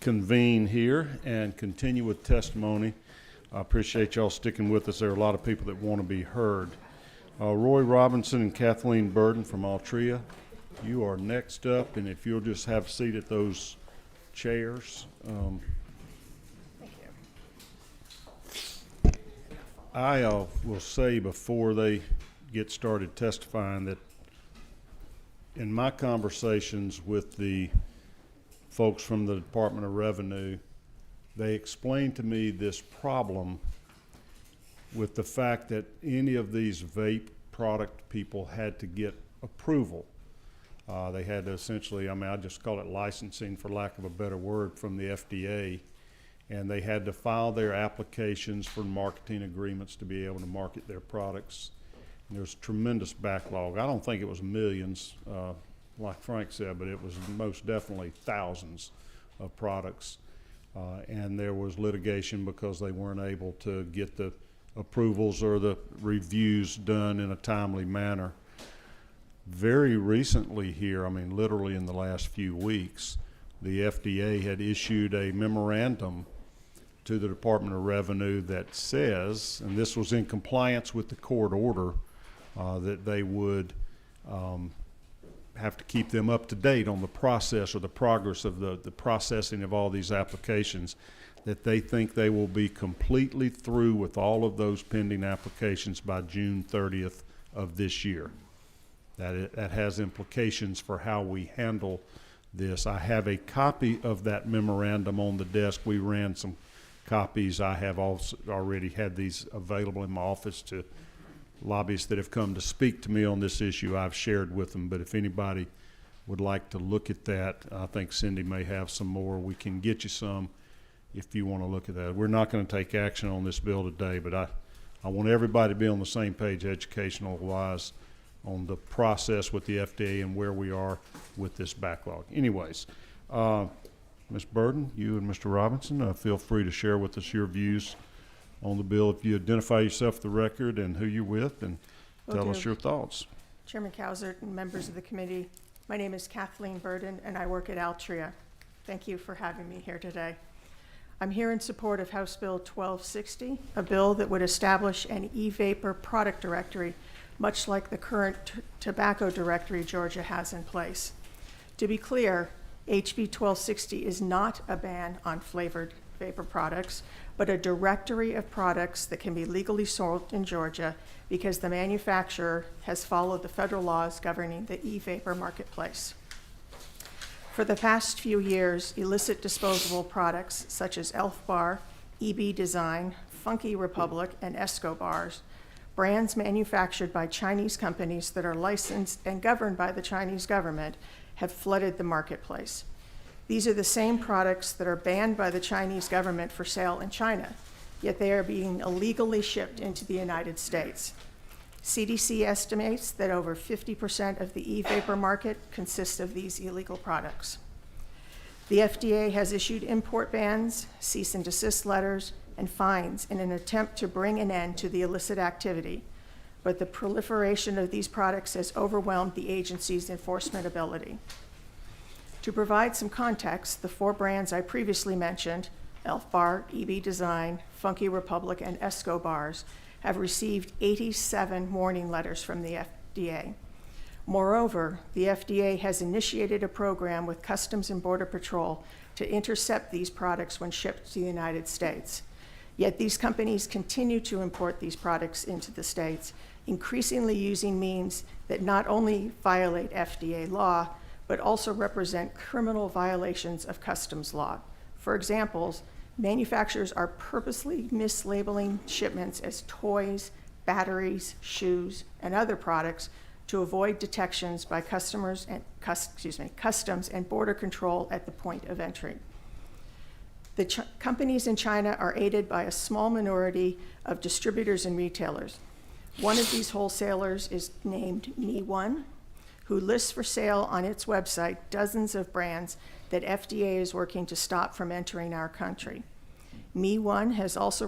convene here and continue with testimony. I appreciate y'all sticking with us. There are a lot of people that want to be heard. Roy Robinson and Kathleen Burden from Altria, you are next up, and if you'll just have a seat at those chairs. Thank you. I will say before they get started testifying that in my conversations with the folks from the Department of Revenue, they explained to me this problem with the fact that any of these vape product people had to get approval. They had to essentially, I just call it licensing for lack of a better word, from the FDA, and they had to file their applications for marketing agreements to be able to market their products. And there's tremendous backlog. I don't think it was millions, like Frank said, but it was most definitely thousands of products. And there was litigation because they weren't able to get the approvals or the reviews done in a timely manner. Very recently here, literally in the last few weeks, the FDA had issued a memorandum to the Department of Revenue that says, and this was in compliance with the court order, that they would have to keep them up to date on the process or the progress of the processing of all these applications, that they think they will be completely through with all of those pending applications by June 30th of this year. That has implications for how we handle this. I have a copy of that memorandum on the desk. We ran some copies. I have also already had these available in my office to lobbyists that have come to speak to me on this issue. I've shared with them, but if anybody would like to look at that, I think Cindy may have some more. We can get you some if you want to look at that. We're not going to take action on this bill today, but I want everybody to be on the same page educational-wise on the process with the FDA and where we are with this backlog. Anyways, Ms. Burden, you and Mr. Robinson, feel free to share with us your views on the bill. If you identify yourself for the record and who you're with, and tell us your thoughts. Chairman Cowsert and members of the committee, my name is Kathleen Burden and I work at Altria. Thank you for having me here today. I'm here in support of House Bill 1260, a bill that would establish an e-vapor product directory, much like the current tobacco directory Georgia has in place. To be clear, HB 1260 is not a ban on flavored vapor products, but a directory of products that can be legally sold in Georgia because the manufacturer has followed the federal laws governing the e-vapor marketplace. For the past few years, illicit disposable products such as Elf Bar, EB Design, Funky Republic, and Escobars, brands manufactured by Chinese companies that are licensed and governed by the Chinese government, have flooded the marketplace. These are the same products that are banned by the Chinese government for sale in China, yet they are being illegally shipped into the United States. CDC estimates that over 50% of the e-vapor market consists of these illegal products. The FDA has issued import bans, cease and desist letters, and fines in an attempt to bring an end to the illicit activity, but the proliferation of these products has overwhelmed the agency's enforcement ability. To provide some context, the 4 brands I previously mentioned, Elf Bar, EB Design, Funky Republic, and Escobars, have received 87 warning letters from the FDA. Moreover, the FDA has initiated a program with Customs and Border Patrol to intercept these products when shipped to the United States. Yet these companies continue to import these products into the States, increasingly using means that not only violate FDA law, but also represent criminal violations of customs law. For example, manufacturers are purposely mislabeling shipments as toys, batteries, shoes, and other products to avoid detections by customs and border control at the point of entry. The companies in China are aided by a small minority of distributors and retailers. One of these wholesalers is named Me1, who lists for sale on its website dozens of brands that FDA is working to stop from entering our country. Me1 has also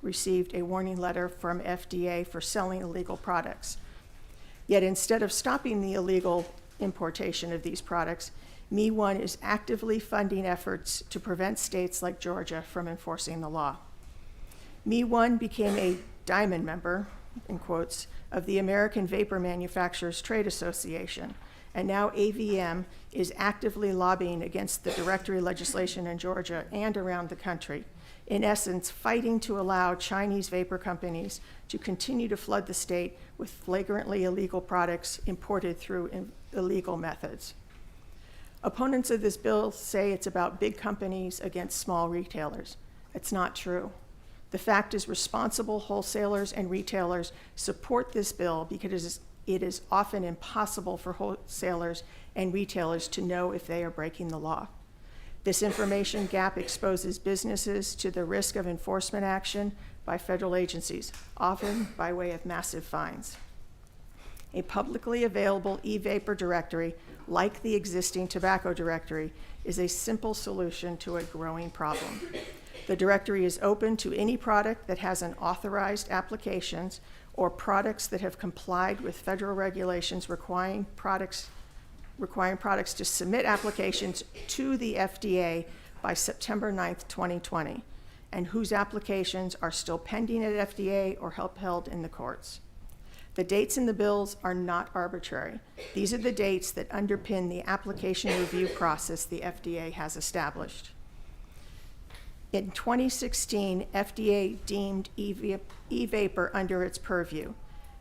received a warning letter from FDA for selling illegal products. Yet instead of stopping the illegal importation of these products, Me1 is actively funding efforts to prevent states like Georgia from enforcing the law. Me1 became a diamond member, in quotes, of the American Vapor Manufacturers Trade Association, and now AVM is actively lobbying against the directory legislation in Georgia and around the country, in essence, fighting to allow Chinese vapor companies to continue to flood the state with flagrantly illegal products imported through illegal methods. Opponents of this bill say it's about big companies against small retailers. It's not true. The fact is, responsible wholesalers and retailers support this bill because it is often impossible for wholesalers and retailers to know if they are breaking the law. This information gap exposes businesses to the risk of enforcement action by federal agencies, often by way of massive fines. A publicly available e-vapor directory, like the existing tobacco directory, is a simple solution to a growing problem. The directory is open to any product that has an authorized applications or products that have complied with federal regulations requiring products to submit applications to the FDA by September 9th, 2020, and whose applications are still pending at FDA or held in the courts. The dates in the bills are not arbitrary. These are the dates that underpin the application review process the FDA has established. In 2016, FDA deemed e-vapor under its purview.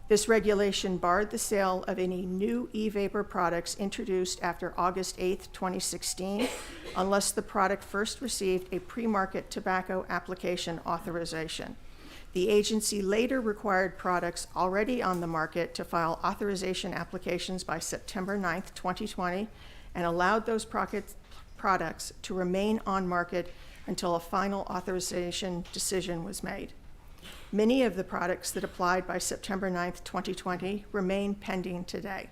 This regulation barred the sale of any new e-vapor products introduced after August 8, 2016, unless the product first received a pre-market tobacco application authorization. The agency later required products already on the market to file authorization applications by September 9, 2020, and allowed those products to remain on market until a final authorization decision was made. Many of the products that applied by September 9, 2020 remain pending today.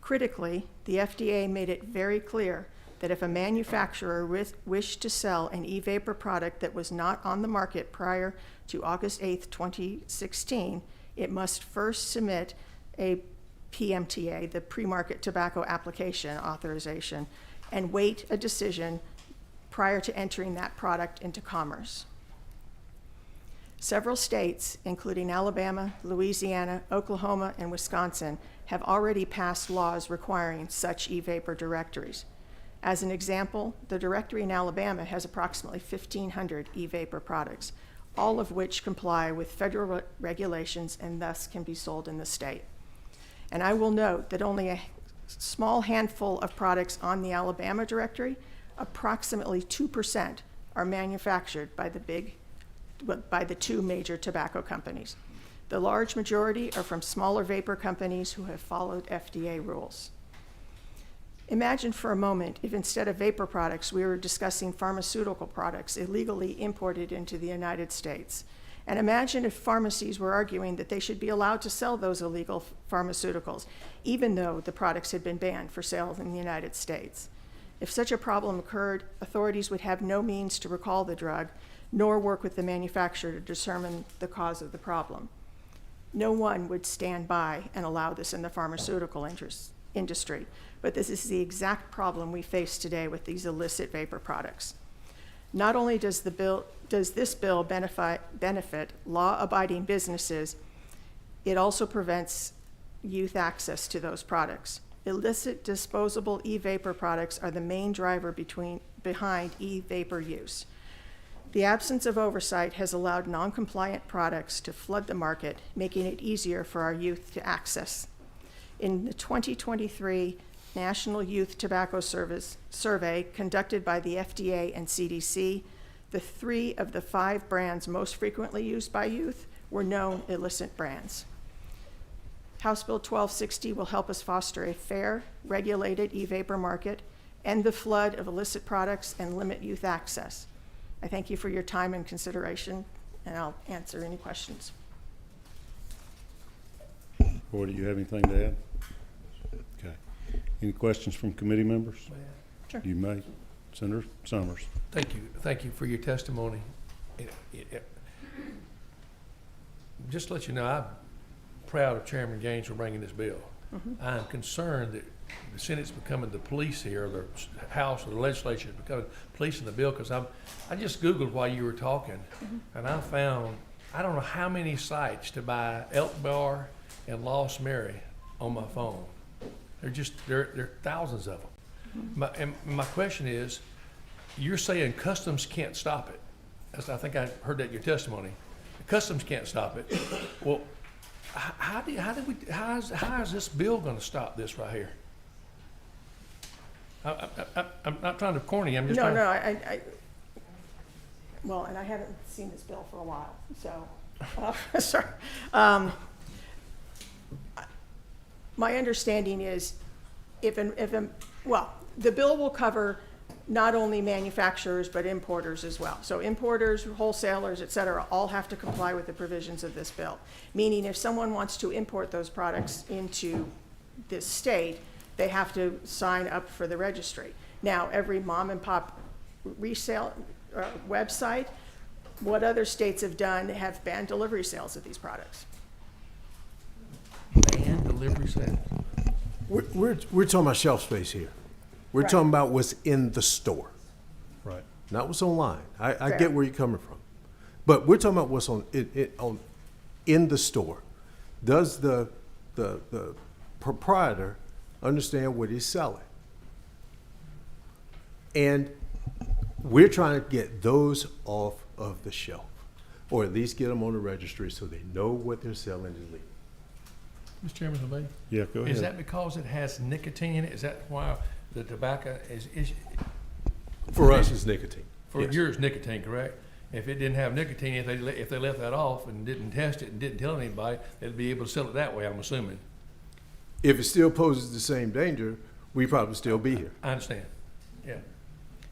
Critically, the FDA made it very clear that if a manufacturer wished to sell an e-vapor product that was not on the market prior to August 8, 2016, it must first submit a PMTA, the pre-market tobacco application authorization, and wait a decision prior to entering that product into commerce. Several states, including Alabama, Louisiana, Oklahoma, and Wisconsin, have already passed laws requiring such e-vapor directories. As an example, the directory in Alabama has approximately 1,500 e-vapor products, all of which comply with federal regulations and thus can be sold in the state. And I will note that only a small handful of products on the Alabama directory, approximately 2%, are manufactured by the two major tobacco companies. The large majority are from smaller vapor companies who have followed FDA rules. Imagine for a moment if instead of vapor products, we were discussing pharmaceutical products illegally imported into the United States. And imagine if pharmacies were arguing that they should be allowed to sell those illegal pharmaceuticals, even though the products had been banned for sale in the United States. If such a problem occurred, authorities would have no means to recall the drug, nor work with the manufacturer to determine the cause of the problem. No one would stand by and allow this in the pharmaceutical industry, but this is the exact problem we face today with these illicit vapor products. Not only does this bill benefit law-abiding businesses, it also prevents youth access to those products. Illicit disposable e-vapor products are the main driver behind e-vapor use. The absence of oversight has allowed non-compliant products to flood the market, making it easier for our youth to access. In the 2023 National Youth Tobacco Survey conducted by the FDA and CDC, the 3 of the 5 brands most frequently used by youth were known illicit brands. House Bill 1260 will help us foster a fair, regulated e-vapor market, end the flood of illicit products, and limit youth access. I thank you for your time and consideration, and I'll answer any questions. Boy, do you have anything to add? Okay. Any questions from committee members? Sure. You may. Senator Summers. Thank you for your testimony. Just to let you know, I'm proud of Chairman Gaines for bringing this bill. I'm concerned that the Senate's becoming the police here, the House or the legislature is becoming police in the bill, because I just Googled while you were talking, and I found, I don't know how many sites to buy Elk Bar and Lost Mary on my phone. There are thousands of them. And my question is, you're saying customs can't stop it. I think I heard that in your testimony. Customs can't stop it. Well, how is this bill going to stop this right here? I'm not trying to be corny. I'm just No, trying. no, well, and I haven't seen this bill for a while, so, sorry. My understanding is well, the bill will cover not only manufacturers, but importers as well. So importers, wholesalers, et cetera, all have to comply with the provisions of this bill. Meaning if someone wants to import those products into this state, they have to sign up for the registry. Now, every mom and pop resale website, what other states have done have banned delivery sales of these products. And delivery sales. We're talking about shelf space here. We're Right. talking about what's in the store, Right. not what's online. I Fair. get where you're coming from, but we're talking about what's in the store. Does the proprietor understand what he's selling? And we're trying to get those off of the shelf, or at least get them on the registry so they know what they're selling is legal. Mr. Chairman, if I may. Yeah, go ahead. Is that because it has nicotine in it? Is that why the tobacco is For us, it's nicotine. for Yes. yours nicotine, correct? If it didn't have nicotine, if they left that off and didn't test it and didn't tell anybody, they'd be able to sell it that way, I'm assuming. If it still poses the same danger, we'd probably still be here. I understand. Yeah.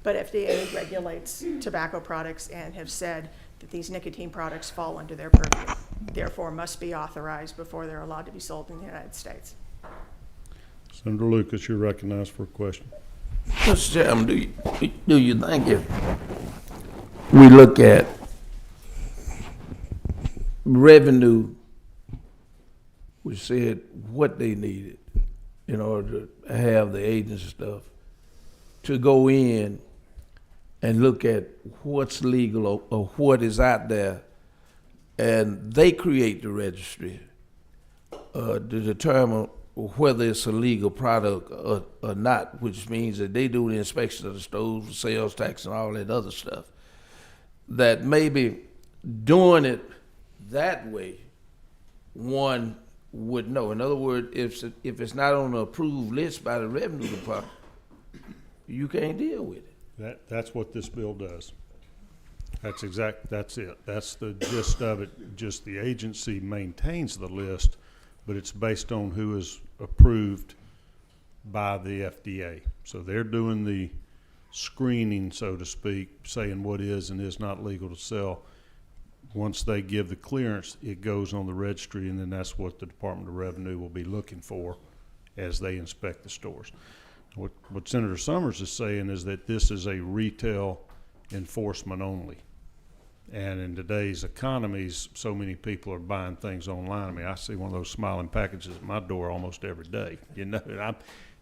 But FDA regulates tobacco products and have said that these nicotine products fall under their purview, therefore must be authorized before they're allowed to be sold in the United States. Senator Lucas, you're recognized for a question. Mr. Chairman, do you think if we look at revenue, we said what they needed in order to have the agency stuff, to go in and look at what's legal or what is out there, and they create the registry to determine whether it's a legal product or not, which means that they do the inspection of the stores, sales tax, and all that other stuff. That maybe doing it that way, one would know. In other words, if it's not on the approved list by the revenue department, you can't deal with it. That's what this bill does. That's it. That's the gist of it. Just the agency maintains the list, but it's based on who is approved by the FDA. So they're doing the screening, so to speak, saying what is and is not legal to sell. Once they give the clearance, it goes on the registry, and then that's what the Department of Revenue will be looking for as they inspect the stores. What Senator Summers is saying is that this is a retail enforcement only. And in today's economies, so many people are buying things online. I mean, I see one of those smiling packages at my door almost every day. You know,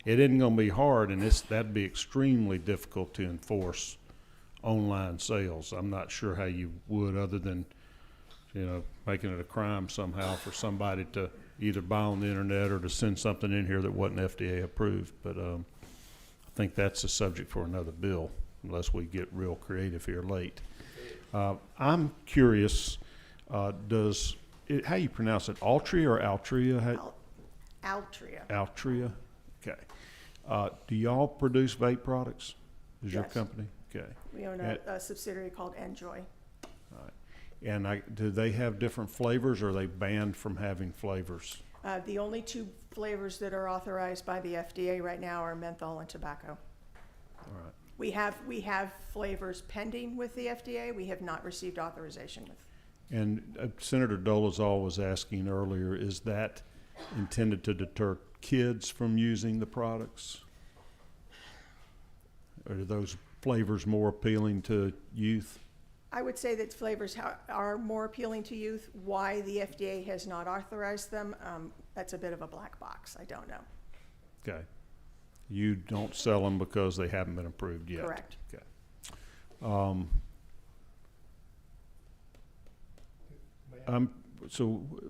it isn't going to be hard, and that'd be extremely difficult to enforce online sales. I'm not sure how you would, other than, you know, making it a crime somehow for somebody to either buy on the internet or to send something in here that wasn't FDA approved. But I think that's a subject for another bill, unless we get real creative here late. I'm curious, how you pronounce it, Altria or Altria? Altria. Altria, okay. Do y'all produce vape products? Is your Yes. company? Okay. We own a subsidiary called Enjoy. And do they have different flavors, or are they banned from having flavors? The only two flavors that are authorized by the FDA right now are menthol and tobacco. All right. We have flavors pending with the FDA. We have not received authorization with. And Senator Dolezal was asking earlier, is that intended to deter kids from using the products? Or are those flavors more appealing to youth? I would say that flavors are more appealing to youth. Why the FDA has not authorized them, that's a bit of a black box. I don't know. Okay. You don't sell them because they haven't been approved yet? Correct. Okay. So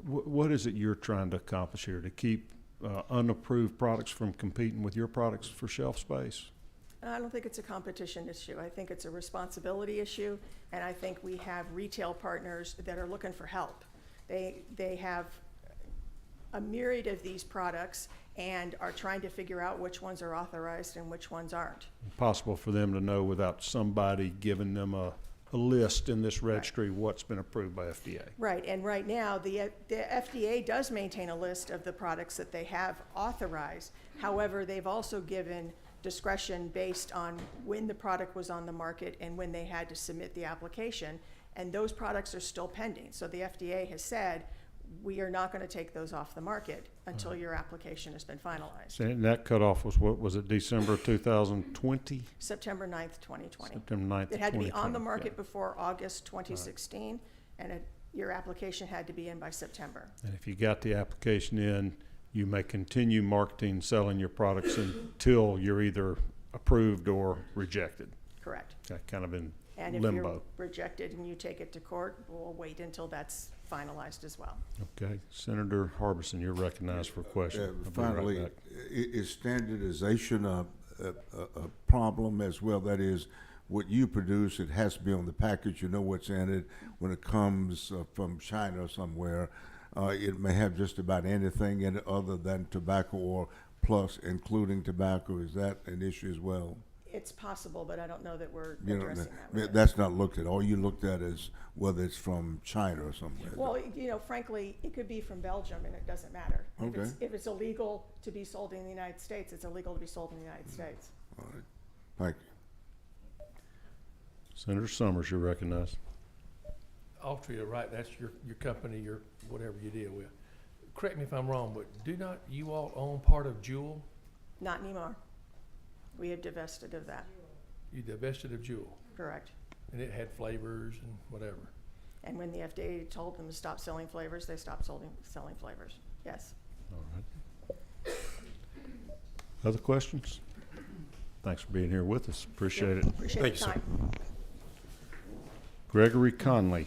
what is it you're trying to accomplish here? To keep unapproved products from competing with your products for shelf space? I don't think it's a competition issue. I think it's a responsibility issue, and I think we have retail partners that are looking for help. They have a myriad of these products and are trying to figure out which ones are authorized and which ones aren't. Possible for them to know without somebody giving them a list in this registry what's been approved by FDA. Right, and right now, the FDA does maintain a list of the products that they have authorized. However, they've also given discretion based on when the product was on the market and when they had to submit the application, and those products are still pending. So the FDA has said, we are not going to take those off the market until your application has been finalized. And that cutoff was, what was it, December 2020? September 9th, 2020. September 9th, It had to be on the 2020. market Okay. before August 2016, and your application had to be in by September. And if you got the application in, you may continue marketing, selling your products until you're either approved or rejected. Correct. Okay, kind of in And if limbo. you're rejected and you take it to court, we'll wait until that's finalized as well. Okay, Senator Harbison, you're recognized for a question. I'll be right Finally, back. is standardization a problem as well? That is, what you produce, it has to be on the package, you know what's in it. When it comes from China or somewhere, it may have just about anything in it other than tobacco or plus including tobacco. Is that an issue as well? It's possible, but I don't know that we're You know, addressing that. with it. that's not looked at. All you looked at is whether it's from China or somewhere. Well, frankly, it could be from Belgium, and it doesn't matter. Okay. If it's illegal to be sold in the United States, it's illegal to be sold in the United States. All right. Thank you. Senator Summers, you're recognized. Altria, right, that's your company, your, whatever you deal with. Correct me if I'm wrong, but do not you all own part of Jewel? Not anymore. We have divested of that, You divested of Jewel, correct. and it had flavors and whatever. And when the FDA told them to stop selling flavors, they stopped selling flavors, yes. All right. Other questions? Thanks for being here with us. Appreciate it. Appreciate the Thank you, sir. time. Gregory Conley.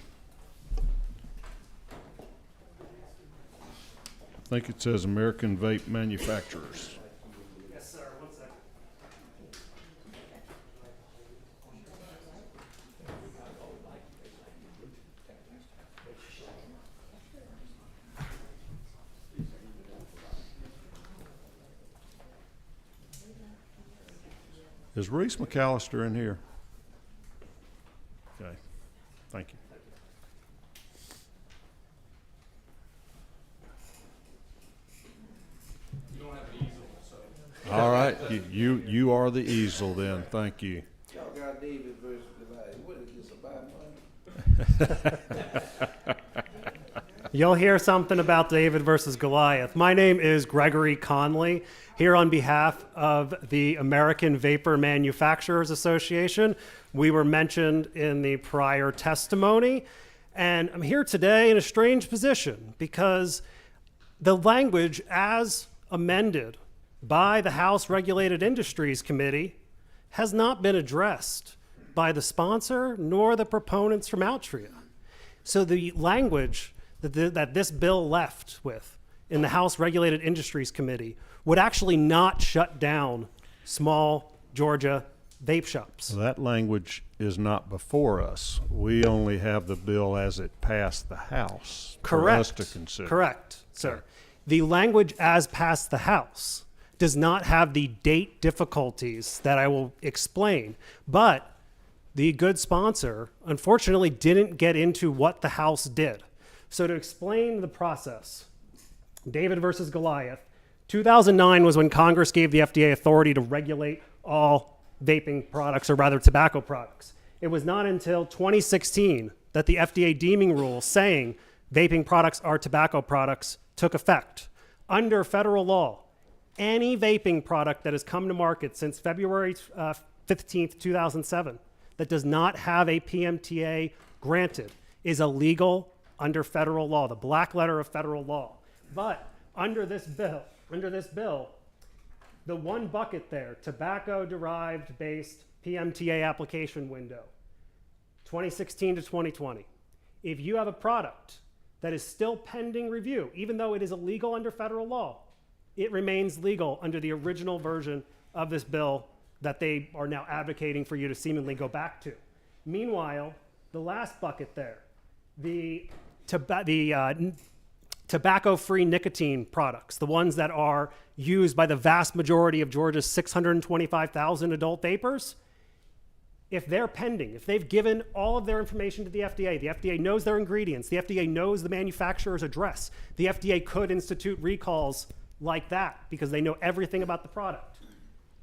I think it says American Vape Manufacturers. Yes, sir. 1 second. Is Reese McAllister in here? Okay, thank you. All right, you are the easel then, thank you. Y'all got David versus Goliath. What is this, about money? You'll hear something about David versus Goliath. My name is Gregory Conley, here on behalf of the American Vapor Manufacturers Association. We were mentioned in the prior testimony, and I'm here today in a strange position because the language as amended by the House Regulated Industries Committee has not been addressed by the sponsor nor the proponents from Altria. So the language that this bill left with in the House Regulated Industries Committee would actually not shut down small Georgia vape shops. So that language is not before us. We only have the bill as it passed the House for us Correct. to consider. Correct, sir. Okay. The language as passed the House does not have the date difficulties that I will explain, but the good sponsor unfortunately didn't get into what the House did. So to explain the process, David versus Goliath, 2009 was when Congress gave the FDA authority to regulate all vaping products, or rather tobacco products. It was not until 2016 that the FDA deeming rule saying vaping products are tobacco products took effect. Under federal law, any vaping product that has come to market since February 15th, 2007, that does not have a PMTA granted, is illegal under federal law, the black letter of federal law. But under this bill, the one bucket there, tobacco-derived based PMTA application window, 2016 to 2020. If you have a product that is still pending review, even though it is illegal under federal law, it remains legal under the original version of this bill that they are now advocating for you to seemingly go back to. Meanwhile, the last bucket there, the tobacco-free nicotine products, the ones that are used by the vast majority of Georgia's 625,000 adult vapors, if they're pending, if they've given all of their information to the FDA knows their ingredients, the FDA knows the manufacturer's address, the FDA could institute recalls like that because they know everything about the product.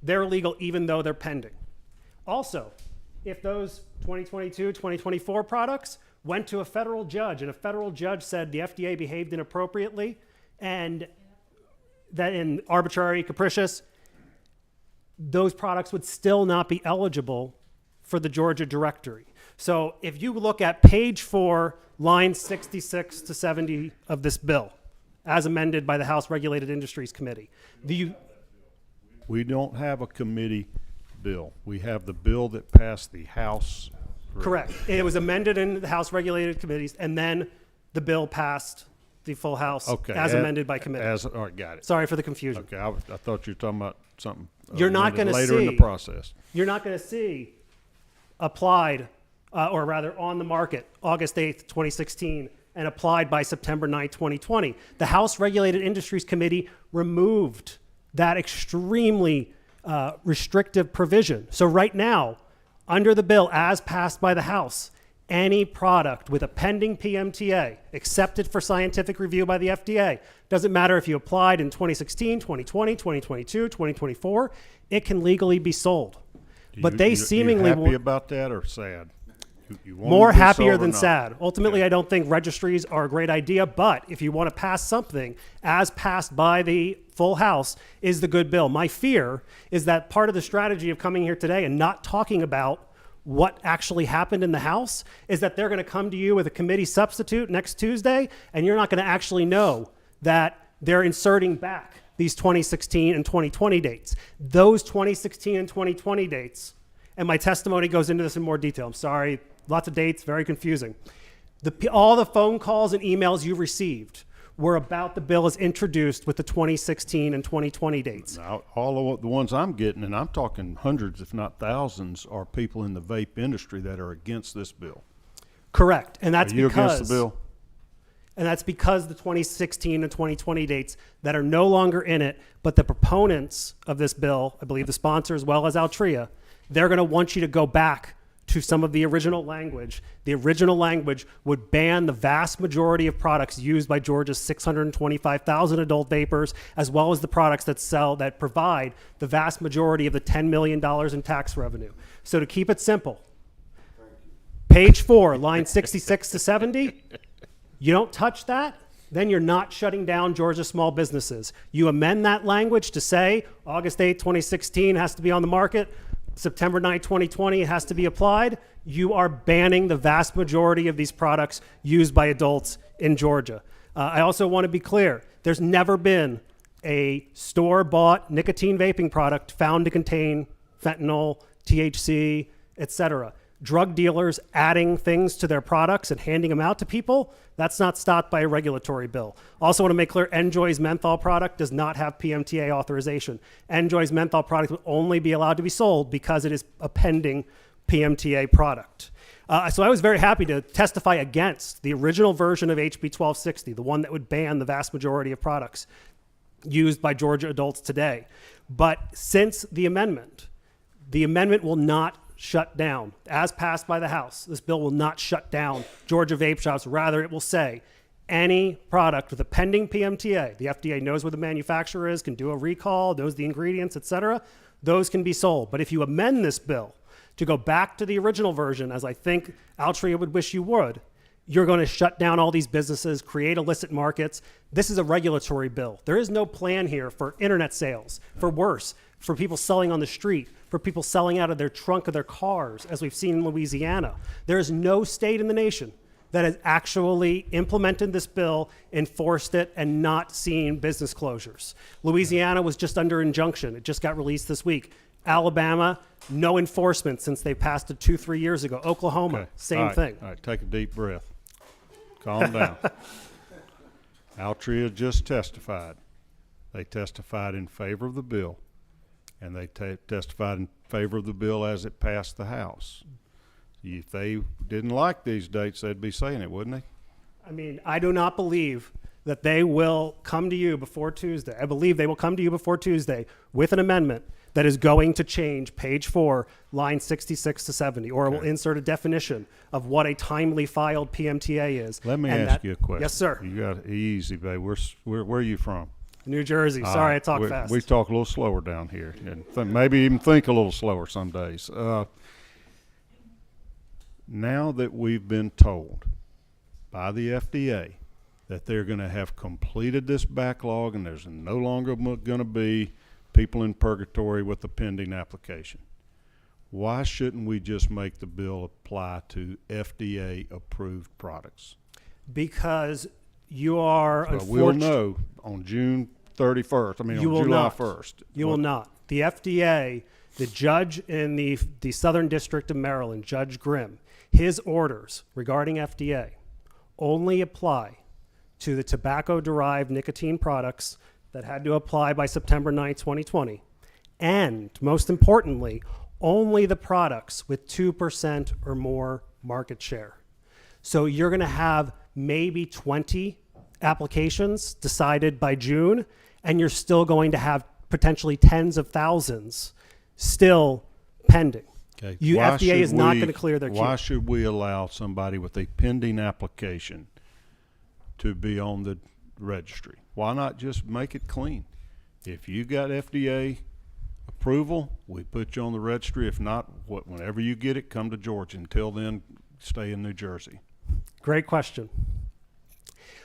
They're illegal even though they're pending. Also, if those 2022, 2024 products went to a federal judge and a federal judge said the FDA behaved inappropriately and that in arbitrary, capricious, those products would still not be eligible for the Georgia directory. So if you look at page 4, lines 66 to 70 of this bill, as amended by the House Regulated Industries Committee, We don't have a committee bill. We have the bill that passed the House. correct. It was amended in the House Regulated Committees, and then the bill passed the full House Okay. as amended by committee. All right, got it. Sorry for the confusion. Okay, I thought you were talking about something. You're not amended gonna later in the see- process. You're not going to see applied, or rather on the market, August 8th, 2016, and applied by September 9th, 2020. The House Regulated Industries Committee removed that extremely restrictive provision. So right now, under the bill as passed by the House, any product with a pending PMTA accepted for scientific review by the FDA, doesn't matter if you applied in 2016, 2020, 2022, 2024, it can legally be sold. But they seemingly You happy will, about that or sad? You want more them to be happier sold or than not? sad. Ultimately, Okay. I don't think registries are a great idea, but if you want to pass something as passed by the full House is the good bill. My fear is that part of the strategy of coming here today and not talking about what actually happened in the House is that they're going to come to you with a committee substitute next Tuesday, and you're not going to actually know that they're inserting back these 2016 and 2020 dates. Those 2016 and 2020 dates, and my testimony goes into this in more detail. I'm sorry, lots of dates, very confusing. All the phone calls and emails you received were about the bill as introduced with the 2016 and 2020 dates. Now, all of the ones I'm getting, and I'm talking hundreds, if not thousands, are people in the vape industry that are against this bill. Correct, and that's Are you because against the bill? And that's because the 2016 and 2020 dates that are no longer in it, but the proponents of this bill, I believe the sponsor as well as Altria, they're going to want you to go back to some of the original language. The original language would ban the vast majority of products used by Georgia's 625,000 adult vapors, as well as the products that provide the vast majority of the $10 million in tax revenue. So to keep it simple, page 4, line 66 to 70, you don't touch that, then you're not shutting down Georgia small businesses. You amend that language to say August 8, 2016 has to be on the market, September 9, 2020 it has to be applied. You are banning the vast majority of these products used by adults in Georgia. I also want to be clear, there's never been a store-bought nicotine vaping product found to contain fentanyl, THC, etc. Drug dealers adding things to their products and handing them out to people, that's not stopped by a regulatory bill. Also want to make clear, NJOY's menthol product does not have PMTA authorization. NJOY's menthol product will only be allowed to be sold because it is a pending PMTA product. So I was very happy to testify against the original version of HB 1260, the one that would ban the vast majority of products used by Georgia adults today. But since the amendment will not shut down, as passed by the House. This bill will not shut down Georgia vape shops. Rather, it will say any product with a pending PMTA, the FDA knows where the manufacturer is, can do a recall, knows the ingredients, etc., those can be sold. But if you amend this bill to go back to the original version, as I think Altria would wish you would, you're going to shut down all these businesses, create illicit markets. This is a regulatory bill. There is no plan here for internet sales, for worse, for people selling on the street, for people selling out of their trunk of their cars, as we've seen in Louisiana. There is no state in the nation that has actually implemented this bill, enforced it, and not seen business closures. Louisiana was just under injunction. It just got released this week. Alabama, no enforcement since they passed it 2-3 years ago. Oklahoma, Okay. same All right. thing. All right, take a deep breath. Calm down. Altria just testified. They testified in favor of the bill, and they testified in favor of the bill as it passed the House. If they didn't like these dates, they'd be saying it, wouldn't they? I mean, I do not believe that they will come to you before Tuesday. I believe they will come to you before Tuesday with an amendment that is going to change page 4, line 66 to 70, or it will Okay. insert a definition of what a timely filed PMTA is. Let me And ask that- you a question. Yes, sir. You got easy, babe. Where are you from? New Jersey. All Sorry, right. I talk we, fast. We talk a little slower down here, and maybe even think a little slower some days. Now that we've been told by the FDA that they're going to have completed this backlog and there's no longer going to be people in purgatory with the pending application, why shouldn't we just make the bill apply to FDA-approved products? Because you are, Well, we'll know on June 31st, I mean You on will July not. 1st. You will not. The FDA, the judge in the Southern District of Maryland, Judge Grimm, his orders regarding FDA only apply to the tobacco-derived nicotine products that had to apply by September 9, 2020. And most importantly, only the products with 2% or more market share. So you're going to have maybe 20 applications decided by June, and you're still going to have potentially tens of thousands still pending. Okay. FDA Why is should not we- going to clear their queue. Why should we allow somebody with a pending application to be on the registry? Why not just make it clean? If you got FDA approval, we put you on the registry. If not, whenever you get it, come to Georgia. Until then, stay in New Jersey. Great question.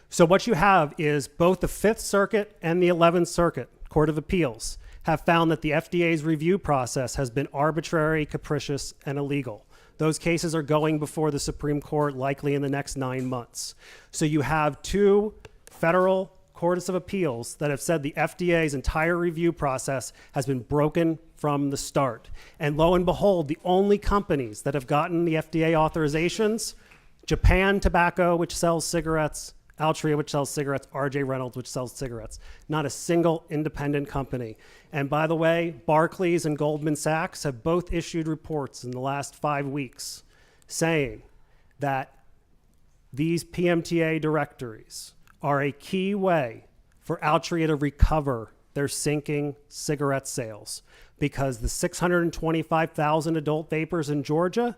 So what you have is both the Fifth Circuit and the 11th Circuit Court of Appeals have found that the FDA's review process has been arbitrary, capricious, and illegal. Those cases are going before the Supreme Court likely in the next 9 months. So you have 2 federal courts of appeals that have said the FDA's entire review process has been broken from the start. And lo and behold, the only companies that have gotten the FDA authorizations, Japan Tobacco, which sells cigarettes, Altria, which sells cigarettes, RJ Reynolds, which sells cigarettes. Not a single independent company. And by the way, Barclays and Goldman Sachs have both issued reports in the last 5 weeks saying that these PMTA directories are a key way for Altria to recover their sinking cigarette sales, because the 625,000 adult vapors in Georgia,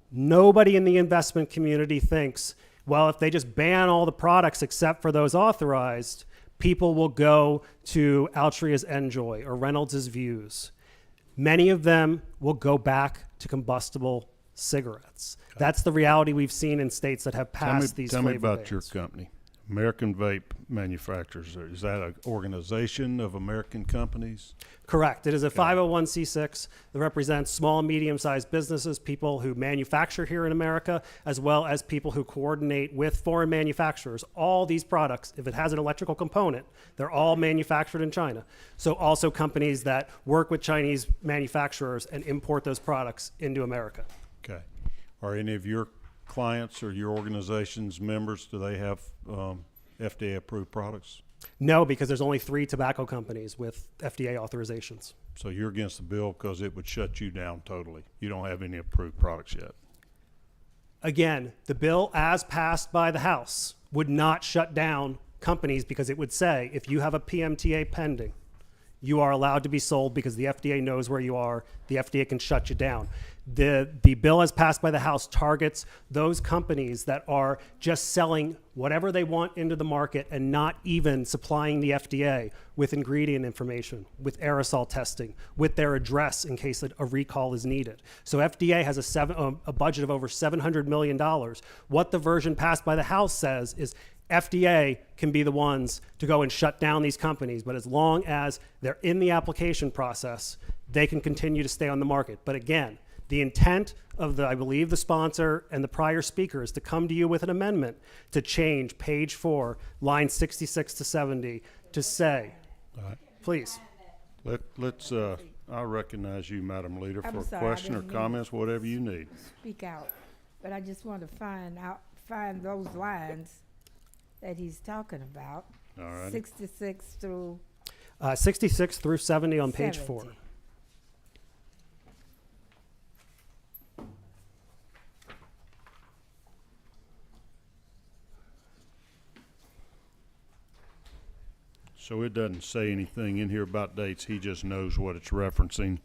nobody in the investment community thinks, well, if they just ban all the products except for those authorized, people will go to Altria's Enjoy or Reynolds' Views. Many of them will go back to combustible cigarettes. That's the reality we've seen in states that have passed these Tell me flavor about your bans. company, American Vape Manufacturers. Is that an organization of American companies? Correct. It is a 501c6 that represents small and medium-sized businesses, people who manufacture here in America, as well as people who coordinate with foreign manufacturers. All these products, if it has an electrical component, they're all manufactured in China. So also companies that work with Chinese manufacturers and import those products into America. Okay. Are any of your clients or your organization's members, do they have FDA-approved products? No, because there's only 3 tobacco companies with FDA authorizations. So you're against the bill because it would shut you down totally. You don't have any approved products yet. Again, the bill as passed by the House would not shut down companies, because it would say if you have a PMTA pending, you are allowed to be sold because the FDA knows where you are. The FDA can shut you down. The bill as passed by the House targets those companies that are just selling whatever they want into the market and not even supplying the FDA with ingredient information, with aerosol testing, with their address in case a recall is needed. So FDA has a budget of over $700 million. What the version passed by the House says is FDA can be the ones to go and shut down these companies, but as long as they're in the application process, they can continue to stay on the market. But again, the intent of I believe the sponsor and the prior speaker is to come to you with an amendment to change page 4, line 66 to 70 to say, please. Let's, I recognize you, Madam Leader, I'm for a sorry, I question or didn't mean- comments, whatever you need. Speak out, but I just want to find those lines that he's talking about. All righty. 66 through 66 through 70 on page 4. 70. So it doesn't say anything in here about dates, he just knows what it's referencing.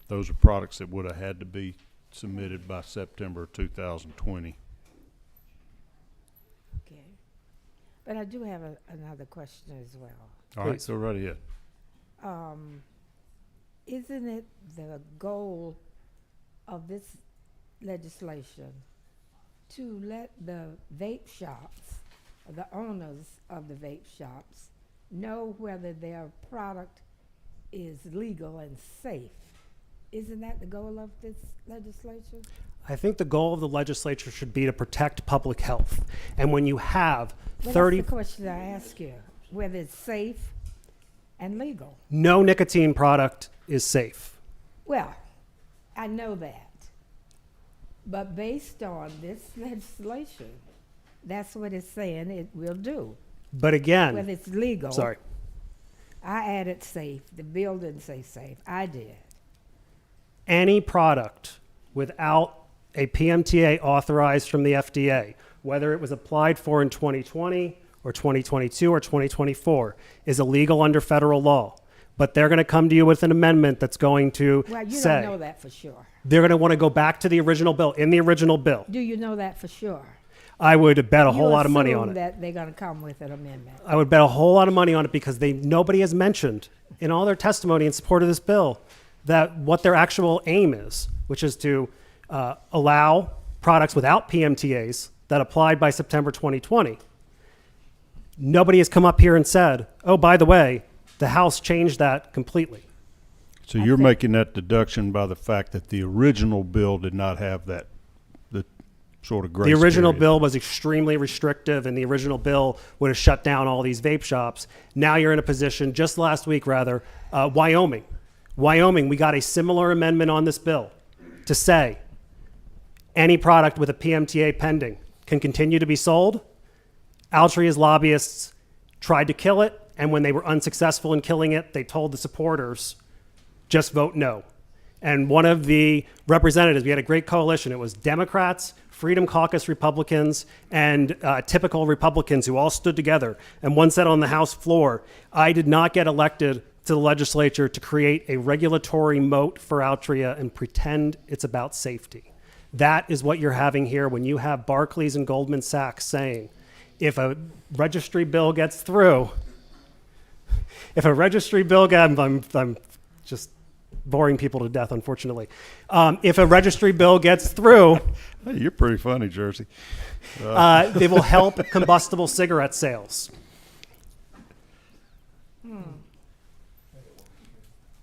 Those are products that would have had to be submitted by September 2020. Okay. But I do have another question as well. All right, Please. go right ahead. Isn't it the goal of this legislation to let the vape shops, the owners of the vape shops, know whether their product is legal and safe? Isn't that the goal of this legislation? I think the goal of the legislature should be to protect public health. And when you have Well, 30, that's the question I ask you, whether it's safe and legal. no nicotine product is safe. Well, I know that. But based on this legislation, that's what it's saying it will do. But again, Whether it's legal. sorry, I added safe. The bill didn't say safe. I did. any product without a PMTA authorized from the FDA, whether it was applied for in 2020 or 2022 or 2024, is illegal under federal law. But they're going to come to you with an amendment that's going to Well, you say don't know that for sure. they're going to want to go back to the original bill. In the original bill, Do you know that for sure? I would bet a You whole lot of money assume on it. that they're going to come with an amendment. I would bet a whole lot of money on it because nobody has mentioned in all their testimony in support of this bill that what their actual aim is, which is to allow products without PMTAs that applied by September 2020. Nobody has come up here and said, oh, by the way, the House changed that completely. So you're making that deduction by the fact that the original bill did not have that, the sort of grace The original period. bill was extremely restrictive, and the original bill would have shut down all these vape shops. Now you're in a position, just last week rather, Wyoming, we got a similar amendment on this bill to say any product with a PMTA pending can continue to be sold. Altria's lobbyists tried to kill it, and when they were unsuccessful in killing it, they told the supporters, just vote no. And one of the representatives, we had a great coalition. It was Democrats, Freedom Caucus Republicans, and typical Republicans who all stood together. And one said on the House floor, I did not get elected to the legislature to create a regulatory moat for Altria and pretend it's about safety. That is what you're having here when you have Barclays and Goldman Sachs saying, if a registry bill gets through, I'm just boring people to death, unfortunately. If a registry bill gets through, Hey, you're pretty funny, Jersey. they will help combustible cigarette sales.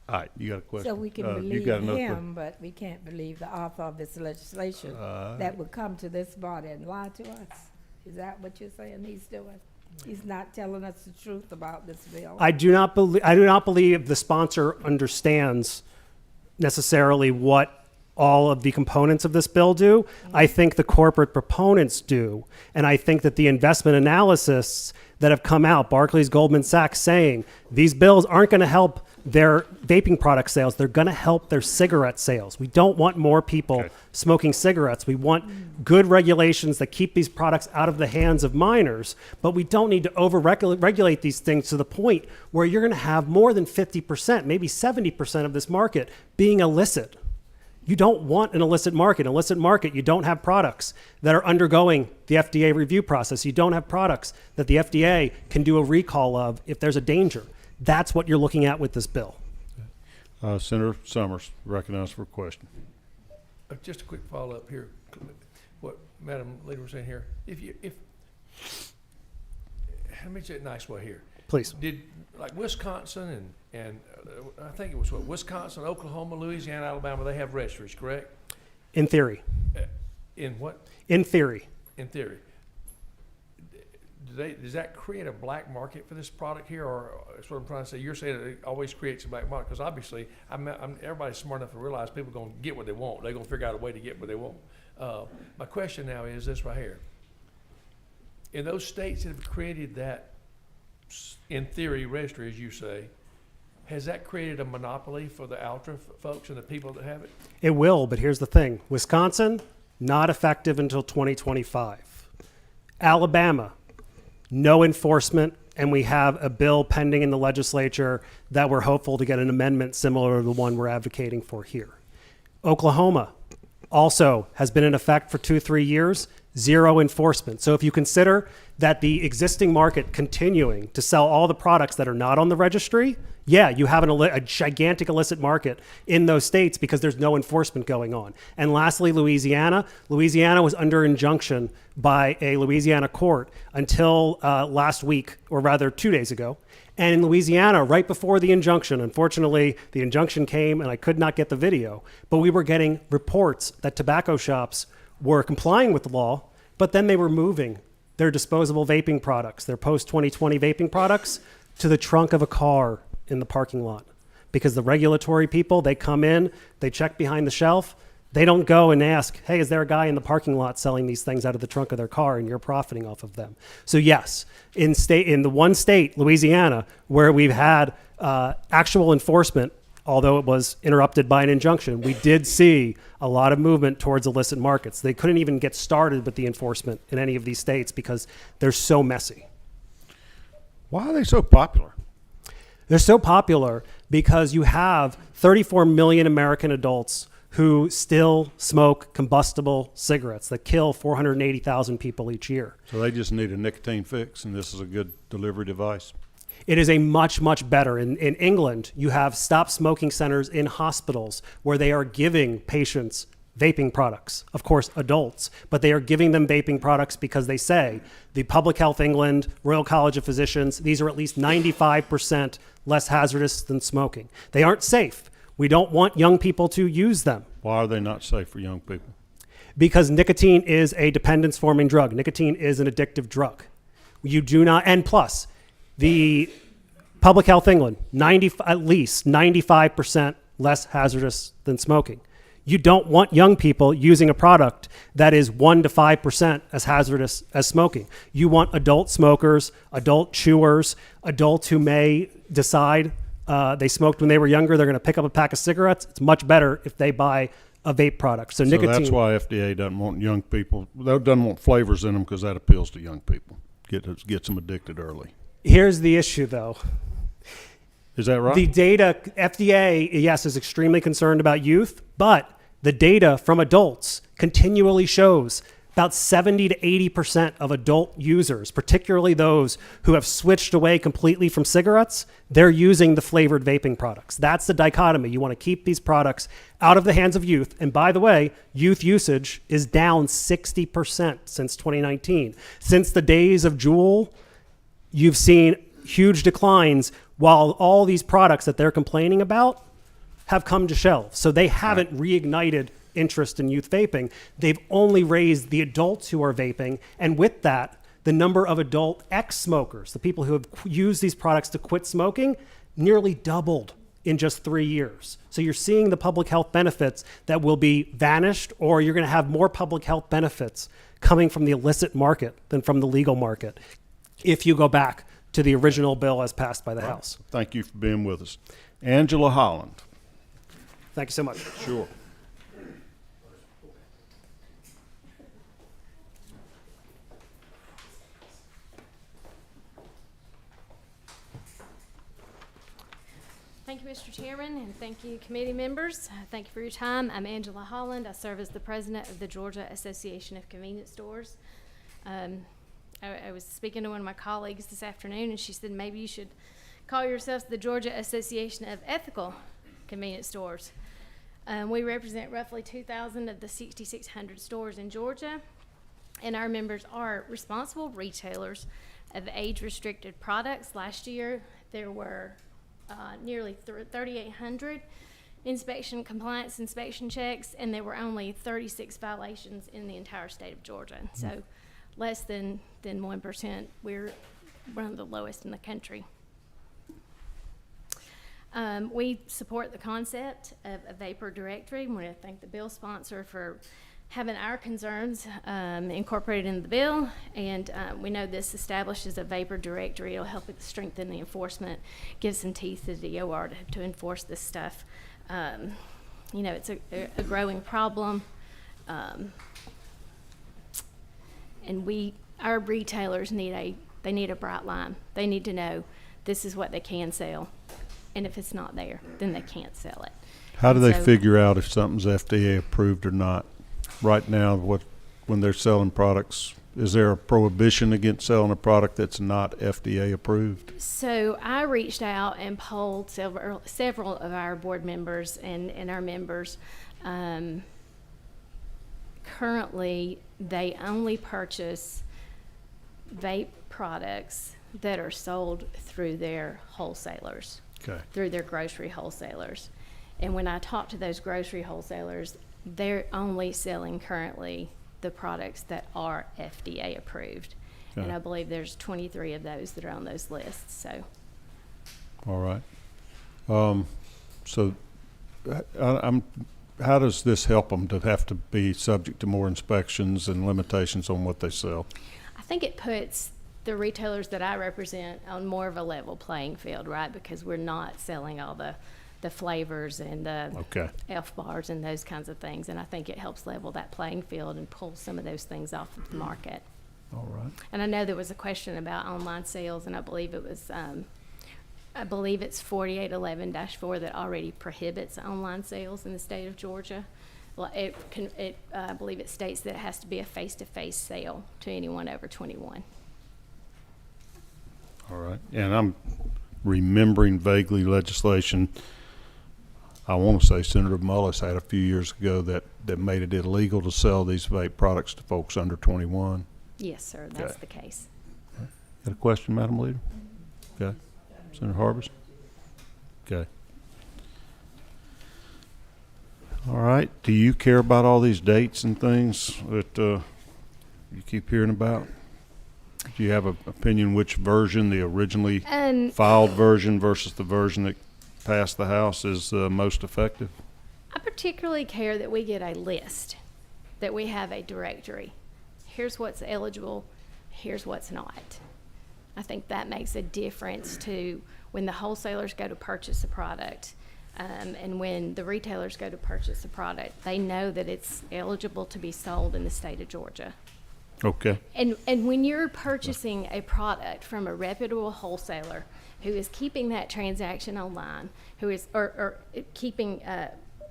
All right, you got a question? So we can You believe got another him, but we can't believe the author of this legislation that would come to this body and lie to us. Is that what you're saying he's doing? He's not telling us the truth about this bill? I do not believe the sponsor understands necessarily what all of the components of this bill do. I think the corporate proponents do. And I think that the investment analysts that have come out, Barclays, Goldman Sachs, saying these bills aren't going to help their vaping product sales. They're going to help their cigarette sales. We don't want more people Okay. smoking cigarettes. We want good regulations that keep these products out of the hands of minors, but we don't need to over-regulate these things to the point where you're going to have more than 50%, maybe 70% of this market being illicit. You don't want an illicit market. Illicit market, you don't have products that are undergoing the FDA review process. You don't have products that the FDA can do a recall of if there's a danger. That's what you're looking at with this bill. Senator Summers, recognized for a question. Just a quick follow-up here. What Madam Leader was saying here. If let me say it a nice way here. Please. Did, like Wisconsin and I think it was what, Wisconsin, Oklahoma, Louisiana, Alabama, they have registries, correct? In theory. In what? In theory. In theory. Does that create a black market for this product here, or that's what I'm trying to say? You're saying it always creates a black market, because obviously, everybody's smart enough to realize people are going to get what they want. They're going to figure out a way to get what they want. My question now is this right here. In those states that have created that, in theory, registry, as you say, has that created a monopoly for the Altra folks and the people that have it? It will, but here's the thing. Wisconsin, not effective until 2025. Alabama, no enforcement, and we have a bill pending in the legislature that we're hopeful to get an amendment similar to the one we're advocating for here. Oklahoma also has been in effect for 2-3 years, zero enforcement. So if you consider that the existing market continuing to sell all the products that are not on the registry, yeah, you have a gigantic illicit market in those states because there's no enforcement going on. And lastly, Louisiana. Louisiana was under injunction by a Louisiana court until last week, or rather 2 days ago. And in Louisiana, right before the injunction, unfortunately, the injunction came and I could not get the video, but we were getting reports that tobacco shops were complying with the law, but then they were moving their disposable vaping products, their post-2020 vaping products, to the trunk of a car in the parking lot. Because the regulatory people, they come in, they check behind the shelf, they don't go and ask, hey, is there a guy in the parking lot selling these things out of the trunk of their car and you're profiting off of them? So yes, in the one state, Louisiana, where we've had actual enforcement, although it was interrupted by an injunction, we did see a lot of movement towards illicit markets. They couldn't even get started with the enforcement in any of these states because they're so messy. Why are they so popular? They're so popular because you have 34 million American adults who still smoke combustible cigarettes that kill 480,000 people each year. So they just need a nicotine fix, and this is a good delivery device. It is a much, much better. In England, you have stop smoking centers in hospitals where they are giving patients vaping products, of course, adults, but they are giving them vaping products because they say the Public Health England, Royal College of Physicians, these are at least 95% less hazardous than smoking. They aren't safe. We don't want young people to use them. Why are they not safe for young people? Because nicotine is a dependence-forming drug. Nicotine is an addictive drug. You do not, and plus, the Public Health England, at least 95% less hazardous than smoking. You don't want young people using a product that is 1 to 5% as hazardous as smoking. You want adult smokers, adult chewers, adults who may decide they smoked when they were younger, they're going to pick up a pack of cigarettes. It's much better if they buy a vape product. So nicotine. That's why FDA doesn't want young people, doesn't want flavors in them, because that appeals to young people. Gets them addicted early. Here's the issue, though. Is that right? The data, FDA, yes, is extremely concerned about youth, but the data from adults continually shows about 70 to 80% of adult users, particularly those who have switched away completely from cigarettes, they're using the flavored vaping products. That's the dichotomy. You want to keep these products out of the hands of youth. And by the way, youth usage is down 60% since 2019. Since the days of Juul, you've seen huge declines, while all these products that they're complaining about have come to shelves. So they haven't reignited interest in youth vaping. They've only raised the adults who are vaping. And with that, the number of adult ex-smokers, the people who have used these products to quit smoking, nearly doubled in just 3 years. So you're seeing the public health benefits that will be vanished, or you're going to have more public health benefits coming from the illicit market than from the legal market if you go back to the original bill as passed by the House. Thank you for being with us. Angela Holland. Thank you so much. Sure. Thank you, Mr. Chairman, and thank you, committee members. Thank you for your time. I'm Angela Holland. I serve as the president of the Georgia Association of Convenience Stores. I was speaking to one of my colleagues this afternoon, and she said maybe you should call yourselves the Georgia Association of Ethical Convenience Stores. We represent roughly 2,000 of the 6,600 stores in Georgia, and our members are responsible retailers of age-restricted products. Last year, there were nearly 3,800 compliance inspection checks, and there were only 36 violations in the entire state of Georgia. So less than 1%. We're one of the lowest in the country. We support the concept of a vapor directory. We want to thank the bill sponsor for having our concerns incorporated in the bill, and we know this establishes a vapor directory. It'll help it strengthen the enforcement, give some teeth to the DOR to enforce this stuff. You know, it's a growing problem, and our retailers need a bright line. They need to know this is what they can sell, and if it's not there, then they can't sell it. How do And they so- figure out if something's FDA approved or not? Right now, when they're selling products, is there a prohibition against selling a product that's not FDA approved? So I reached out and polled several of our board members and our members. Currently, they only purchase vape products that are sold through their wholesalers, Okay. through their grocery wholesalers. And when I talk to those grocery wholesalers, they're only selling currently the products that are FDA approved. And Okay. I believe there's 23 of those that are on those lists, so. All right. So how does this help them to have to be subject to more inspections and limitations on what they sell? I think it puts the retailers that I represent on more of a level playing field, right? Because we're not selling all the flavors and the Okay. elf bars and those kinds of things. And I think it helps level that playing field and pull some of those things off of the market. All right. And I know there was a question about online sales, and I believe it was, I believe it's 4811-4 that already prohibits online sales in the state of Georgia. Well, I believe it states that it has to be a face-to-face sale to anyone over 21. All right. And I'm remembering vaguely legislation. I want to say Senator Mullis had a few years ago that made it illegal to sell these vape products to folks under 21. Yes, sir, that's Okay. the case. Got a question, Madam Leader? Okay. Senator Harbison? Okay. All right. Do you care about all these dates and things that you keep hearing about? Do you have an opinion which version, the originally filed version versus the version that passed the House, is most effective? I particularly care that we get a list, that we have a directory. Here's what's eligible, here's what's not. I think that makes a difference to when the wholesalers go to purchase a product, and when the retailers go to purchase a product, they know that it's eligible to be sold in the state of Georgia. Okay. And when you're purchasing a product from a reputable wholesaler who is keeping that transaction online, who is or keeping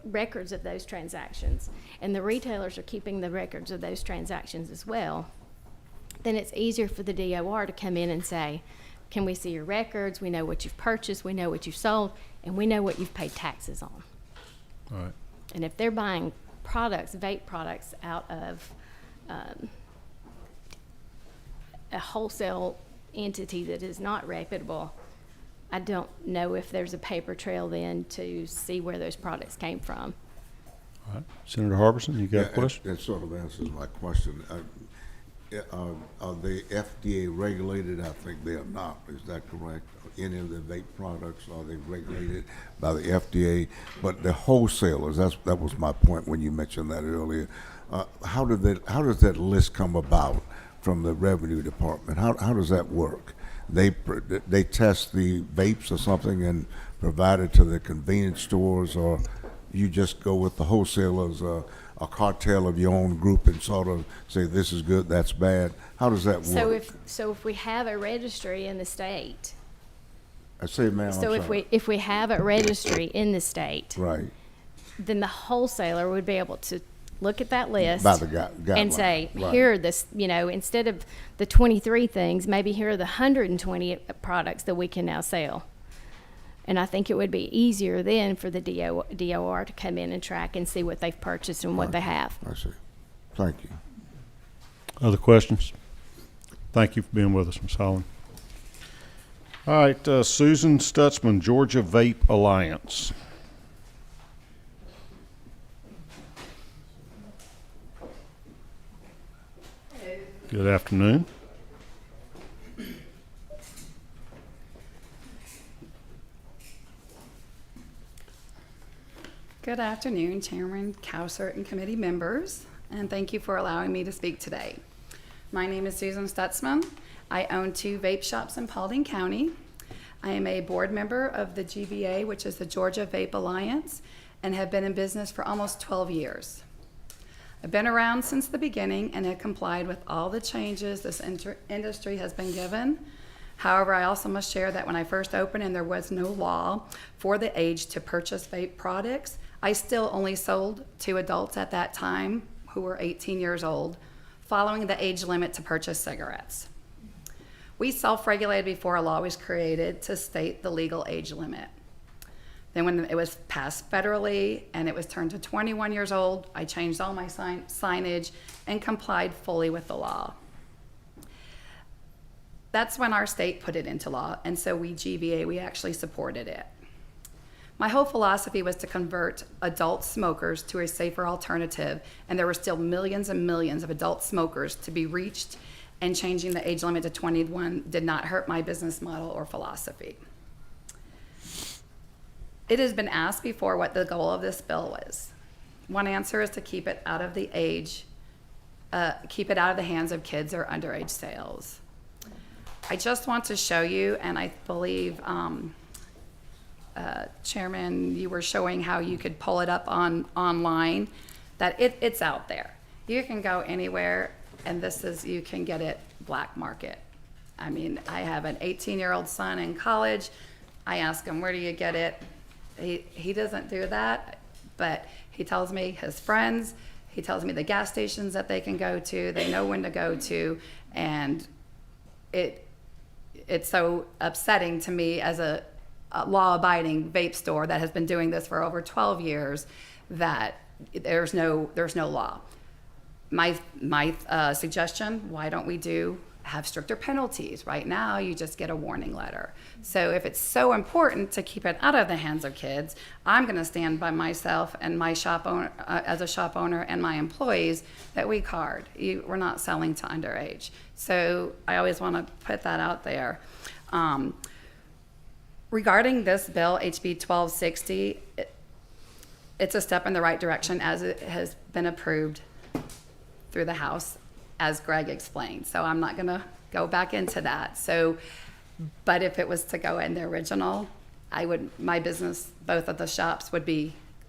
records of those transactions, and the retailers are keeping the records of those transactions as well, then it's easier for the DOR to come in and say, can we see your records? We know what you've purchased, we know what you've sold, and we know what you've paid taxes on. All right. And if they're buying products, vape products, out of a wholesale entity that is not reputable, I don't know if there's a paper trail then to see where those products came from. All right. Senator Harbison, you got a question? That sort of answers my question. Are they FDA regulated? I think they are not. Is that correct? Any of the vape products, are they regulated by the FDA? But the wholesalers, that was my point when you mentioned that earlier. How does that list come about from the Revenue Department? How does that work? They test the vapes or something and provide it to the convenience stores, or you just go with the wholesalers, a cartel of your own group, and sort of say this is good, that's bad? How does that work? So if we have a registry in the state, I say, ma'am, I'm so sorry. if we have a registry in the state, Right. then the wholesaler would be able to look at that list By the guideline. and say, Right. here are this, instead of the 23 things, maybe here are the 120 products that we can now sell. And I think it would be easier then for the DOR to come in and track and see what they've purchased and what they have. I see. Thank you. Other questions? Thank you for being with us, Ms. Holland. All right, Susan Stutzman, Georgia Vape Alliance. Good afternoon. Good afternoon, Chairman Cowsert and committee members, and thank you for allowing me to speak today. My name is Susan Stutzman. I own 2 vape shops in Paulding County. I am a board member of the GVA, which is the Georgia Vape Alliance, and have been in business for almost 12 years. I've been around since the beginning and have complied with all the changes this industry has been given. However, I also must share that when I first opened and there was no law for the age to purchase vape products, I still only sold to adults at that time who were 18 years old, following the age limit to purchase cigarettes. We self-regulated before a law was created to state the legal age limit. Then when it was passed federally and it was turned to 21 years old, I changed all my signage and complied fully with the law. That's when our state put it into law, and so we, GVA, we actually supported it. My whole philosophy was to convert adult smokers to a safer alternative, and there were still millions and millions of adult smokers to be reached, and changing the age limit to 21 did not hurt my business model or philosophy. It has been asked before what the goal of this bill was. One answer is to keep it out of the hands of kids or underage sales. I just want to show you, and I believe, Chairman, you were showing how you could pull it up online, that it's out there. You can go anywhere, and you can get it black market. I mean, I have an 18-year-old son in college. I ask him, where do you get it? He doesn't do that, but he tells me his friends, he tells me the gas stations that they can go to, they know when to go to, and it's so upsetting to me as a law-abiding vape store that has been doing this for over 12 years that there's no law. My suggestion, why don't we have stricter penalties? Right now, you just get a warning letter. So if it's so important to keep it out of the hands of kids, I'm going to stand by myself and my shop owner, as a shop owner, and my employees that we card. We're not selling to underage. So I always want to put that out there. Regarding this bill, HB 1260, it's a step in the right direction as it has been approved through the House, as Greg explained. So I'm not going to go back into that. But if it was to go in the original, my business, both of the shops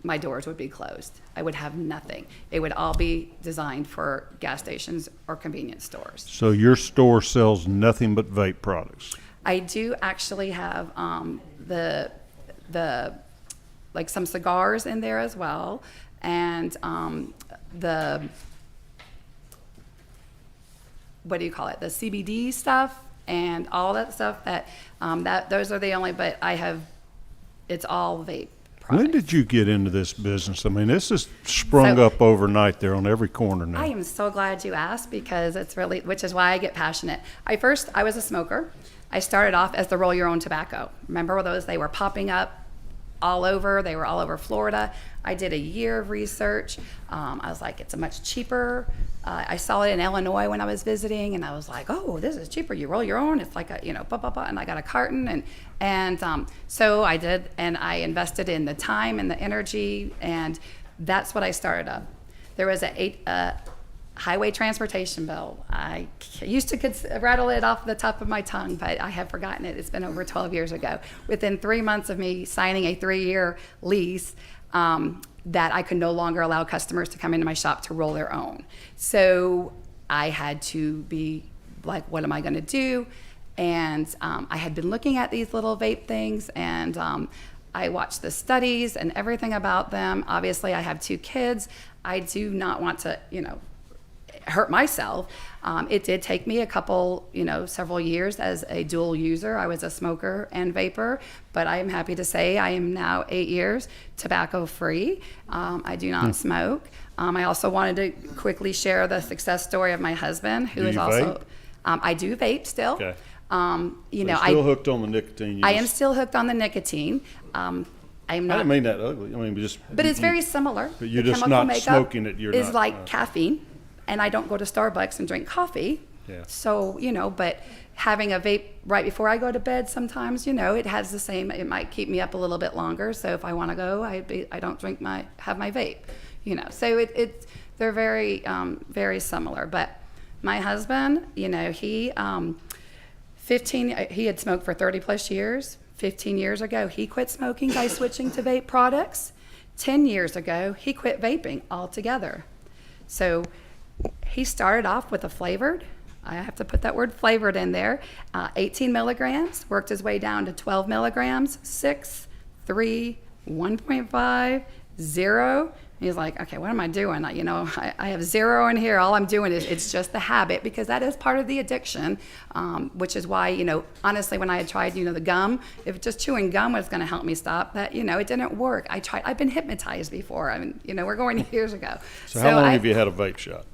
my doors would be closed. I would have nothing. It would all be designed for gas stations or convenience stores. So your store sells nothing but vape products? I do actually have like some cigars in there as well, and the the CBD stuff and all that stuff those are the only, but it's all vape products. When did you get into this business? I mean, this has sprung up overnight there on every corner now. I am so glad you asked, because which is why I get passionate. I was a smoker. I started off as the roll your own tobacco. Remember those? They were popping up all over. They were all over Florida. I did a year of research. I was like, it's much cheaper. I saw it in Illinois when I was visiting, and I was like, oh, this is cheaper. You roll your own. It's like blah, blah, blah. And I got a carton, and so I did, and I invested in the time and the energy, and that's what I started up. There was a highway transportation bill. I used to rattle it off the top of my tongue, but I have forgotten it. It's been over 12 years ago. Within 3 months of me signing a 3-year lease, that I could no longer allow customers to come into my shop to roll their own. So I had to be like, what am I going to do? And I had been looking at these little vape things, and I watched the studies and everything about them. Obviously, I have 2 kids. I do not want to, hurt myself. It did take me several years as a dual user. I was a smoker and vapor, but I am happy to say I am now 8 years tobacco free. I do not smoke. I also wanted to quickly share the success story of my husband, who Do is you also. vape? I do vape still. Okay. You So know, you're still hooked on the nicotine. I am still hooked on the nicotine. I'm I not. didn't mean that ugly. I mean, just. But it's you- very similar. But you're The just chemical not makeup smoking it, you're is not, like caffeine, and I don't go to Starbucks and drink coffee. Yeah. So, you know, but having a vape right before I go to bed sometimes, you know, it has the same, it might keep me up a little bit longer. So if I want to go, I don't have my vape, you know. So they're very, very similar. But my husband, you know, he had smoked for 30 plus years. 15 years ago, he quit smoking by switching to vape products. 10 years ago, he quit vaping altogether. So he started off with a flavored, I have to put that word flavored in there, 18 milligrams, worked his way down to 12 milligrams, 6, 3, 1.5, 0. He's like, okay, what am I doing? You know, I have 0 in here. All I'm doing is, it's just the habit, because that is part of the addiction, which is why, you know, honestly, when I had tried, you know, the gum, if just chewing gum was going to help me stop that, you know, it didn't work. I've been hypnotized before. I mean, you know, we're going years ago. So how long have you had a vape shop?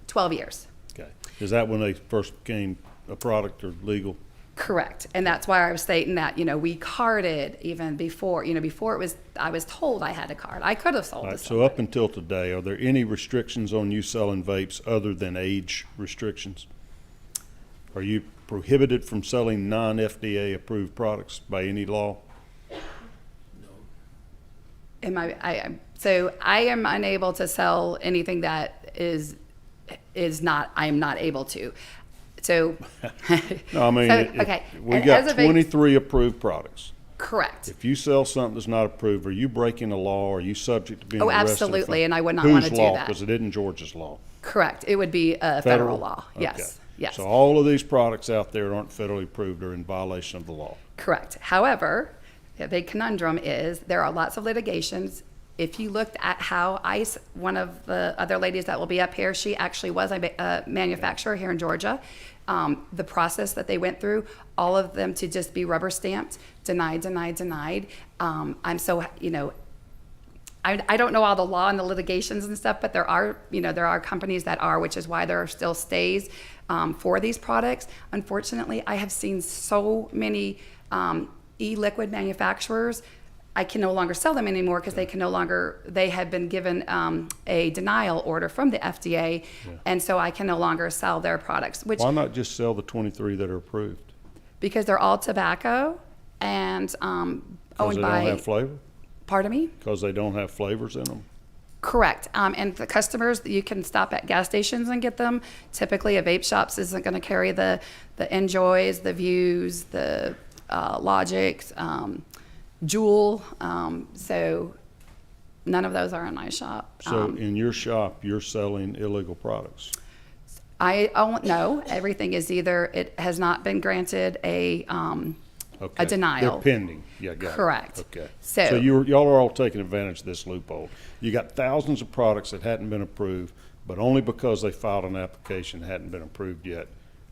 12 years. Okay. Is that when they first became a product or legal? Correct. And that's why I was stating that, you know, we carded even before, you know, before I was told I had a card. I could have sold All to right, so somebody. up until today, are there any restrictions on you selling vapes other than age restrictions? Are you prohibited from selling non-FDA approved products by any law? So I am unable to sell anything that I am not able to. So, No, I mean, So, it- okay, we and got as a vape- 23 approved products. correct. If you sell something that's not approved, are you breaking a law? Are you subject to being Oh, arrested? absolutely, and I would not wanna Whose do law? that. Because it isn't Georgia's law. Correct. It would be a federal law. Okay. Yes. Yes. So all of these products out there aren't federally approved or in violation of the law. Correct. However, the big conundrum is there are lots of litigations. If you looked at how ICE, one of the other ladies that will be up here, she actually was a manufacturer here in Georgia. The process that they went through, all of them to just be rubber stamped, denied, denied, denied. I'm so, you know, I don't know all the law and the litigations and stuff, but there are companies that are, which is why there are still stays for these products. Unfortunately, I have seen so many e-liquid manufacturers. I can no longer sell them anymore because they have been given a denial order from the FDA, and so I can no longer sell their products. Which Why not just sell the 23 that are approved? because they're all tobacco and Because owned they by. don't have flavor? Pardon me? Because they don't have flavors in them? Correct. And the customers, you can stop at gas stations and get them. Typically, a vape shops isn't going to carry the Enjoys, the Views, the Logics, Juul. So none of those are in my shop. So in your shop, you're selling illegal products? I don't know. Everything is either it has not been granted a Okay. denial. They're pending. Yeah, got it. Correct. Okay. So- y'all are all taking advantage of this loophole. You got thousands of products that hadn't been approved, but only because they filed an application hadn't been approved yet,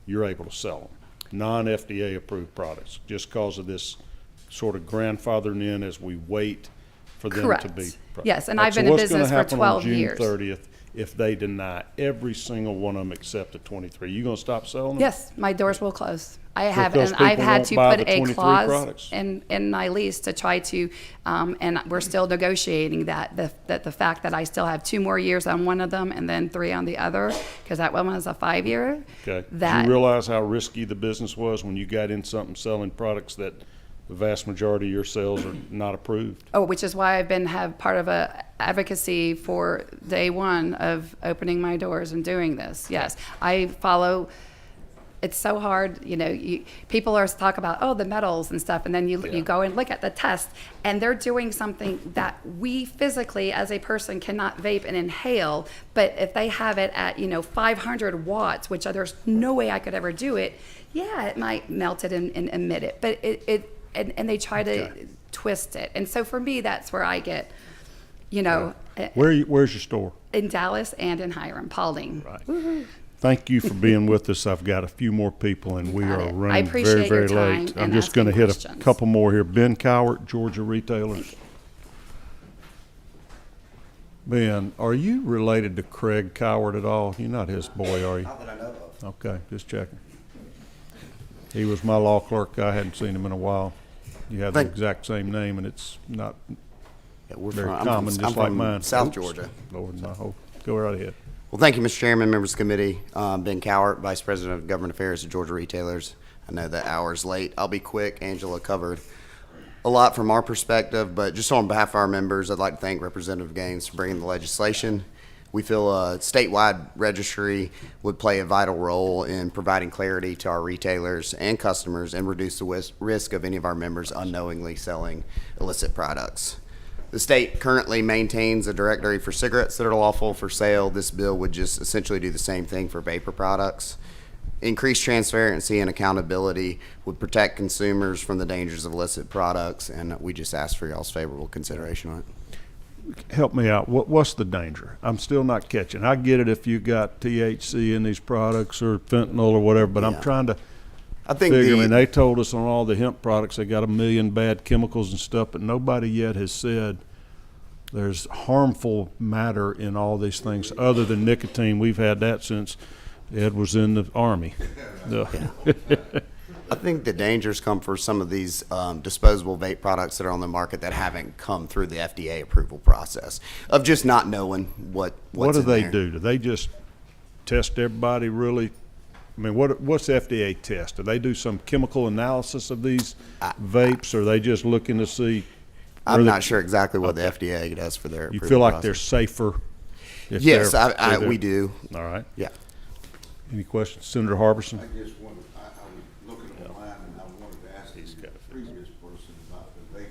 you're able to sell them. Non-FDA approved products, just because of this sort of grandfathering in as we wait for them to be. Correct. Yes, and I've been in business for 12 years. So what's going to happen on June 30th if they deny every single one of them except the 23? You going to stop selling them? Yes, my doors will close. I have, Because and I've people had won't to buy put the a 23 clause products. in my lease to try to, and we're still negotiating that the fact that I still have 2 more years on one of them and then 3 on the other, because that one was a 5-year. Okay. Do That you realize how risky the business was when you got in something selling products that the vast majority of your sales are not approved? Oh, which is why I've have part of a advocacy for day one of opening my doors and doing this. Yes, I follow. It's so hard, you know. People are talk about the metals and stuff, and then you go and look at the test, and they're doing something that we physically, as a person, cannot vape and inhale. But if they have it at 500 watts, which there's no way I could ever do it. Yeah, it might melt it and emit it, but and they try to twist it. And so for me, that's where I get, Where's your store? in Dallas and in Hiram, Paulding. Right. Thank you for being with us. I've got a few more people, and we Got are it. I running appreciate very, your very time late. I'm and just going to asking hit a questions. couple more here. Ben Cowart, Georgia Retailers. Ben, are you related to Craig Cowart at all? You're not his boy, are you? Not that I know of. Okay, just checking. He was my law clerk. I hadn't seen him in a while. You have the Thank- exact same name, and it's not Yeah, we're very I'm common, I'm just like from mine. South Oops. Georgia. Lord, my whole, go right ahead. Well, thank you, Mr. Chairman, members of the committee. Ben Cowart, Vice President of Government Affairs at Georgia Retailers. I know the hour's late. I'll be quick. Angela covered a lot from our perspective, but just on behalf of our members, I'd like to thank Representative Gaines for bringing the legislation. We feel a statewide registry would play a vital role in providing clarity to our retailers and customers and reduce the risk of any of our members unknowingly selling illicit products. The state currently maintains a directory for cigarettes that are lawful for sale. This bill would just essentially do the same thing for vapor products. Increased transparency and accountability would protect consumers from the dangers of illicit products, and we just ask for y'all's favorable consideration on it. Help me out. What's the danger? I'm still not catching. I get it if you got THC in these products or fentanyl or whatever, but I'm Yeah. trying to I think figure. I mean, the, they told us on all the hemp products they got 1 million bad chemicals and stuff, but nobody yet has said there's harmful matter in all these things other than nicotine. We've had that since Ed was in the Army. I think the dangers come for some of these disposable vape products that are on the market that haven't come through the FDA approval process of just not knowing what's What do in they there. do? Do they just test everybody really? I mean, what's FDA test? Do they do some chemical analysis of these vapes, or are they just looking to see? I'm where not sure exactly what the FDA does for their You approval feel like process. they're safer? if Yes, they're- we do. All right. Yeah. Any questions? Senator Harbison? I just wanted, I was looking online and I wanted to ask the previous person about the vape.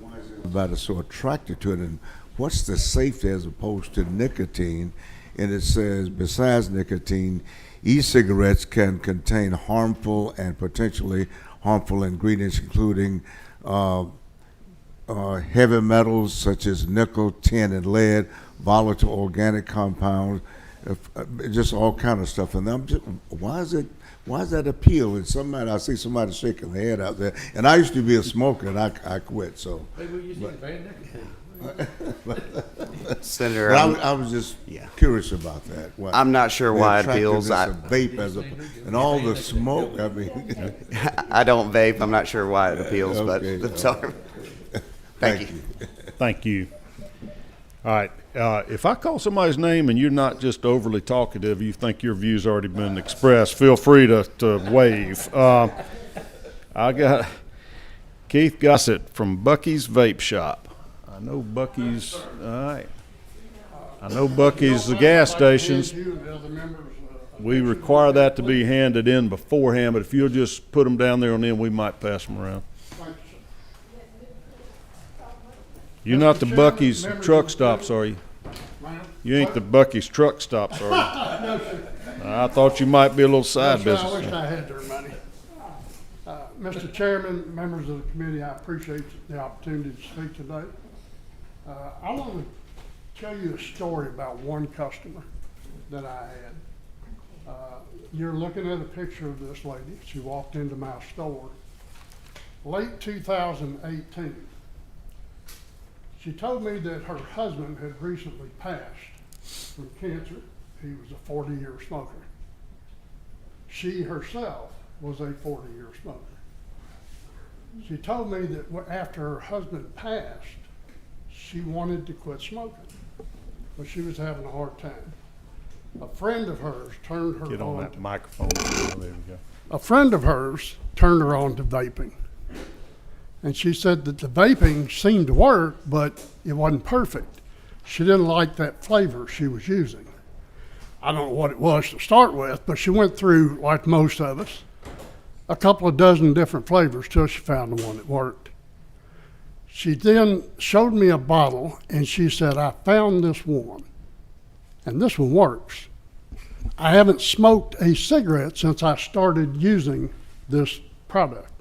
Why is everybody so attracted to it, and what's the safety as opposed to nicotine? And it says, besides nicotine, e-cigarettes can contain harmful and potentially harmful ingredients, including heavy metals such as nickel, tin, and lead, volatile organic compounds, just all kind of stuff. And I'm just, why is that appeal? And I see somebody shaking their head out there. And I used to be a smoker, and I quit. So, Maybe we just need to ban nicotine. Senator, but I was just yeah. curious about that. Why- I'm not sure the why it appeals. attractiveness of vape and all the smoke. I mean, I don't vape. I'm not sure why it appeals, Okay. but sorry. Thank you. Thank you. All right. If I call somebody's name and you're not just overly talkative, you think your view's already been expressed, feel free to wave. I got Keith Gossett from Bucky's Vape Shop. I know Bucky's, all right. I know Bucky's the gas stations. We require that to be handed in beforehand, but if you'll just put them down there on the end, we might pass them around. You're not the Bucky's truck stops, are you? You ain't the Bucky's truck stops, are you? I thought you might be a little side I business. wish I had their money. Mr. Chairman, members of the committee, I appreciate the opportunity to speak today. I want to tell you a story about one customer that I had. You're looking at a picture of this lady. She walked into my store late 2018. She told me that her husband had recently passed from cancer. He was a 40-year smoker. She herself was a 40-year smoker. She told me that after her husband passed, she wanted to quit smoking, but she was having a hard time. A friend of hers turned her Get on on that to, microphone. There we go. a friend of hers turned her on to vaping. And she said that the vaping seemed to work, but it wasn't perfect. She didn't like that flavor she was using. I don't know what it was to start with, but she went through, like most of us, a couple of dozen different flavors till she found the one that worked. She then showed me a bottle and she said, I found this one, and this one works. I haven't smoked a cigarette since I started using this product.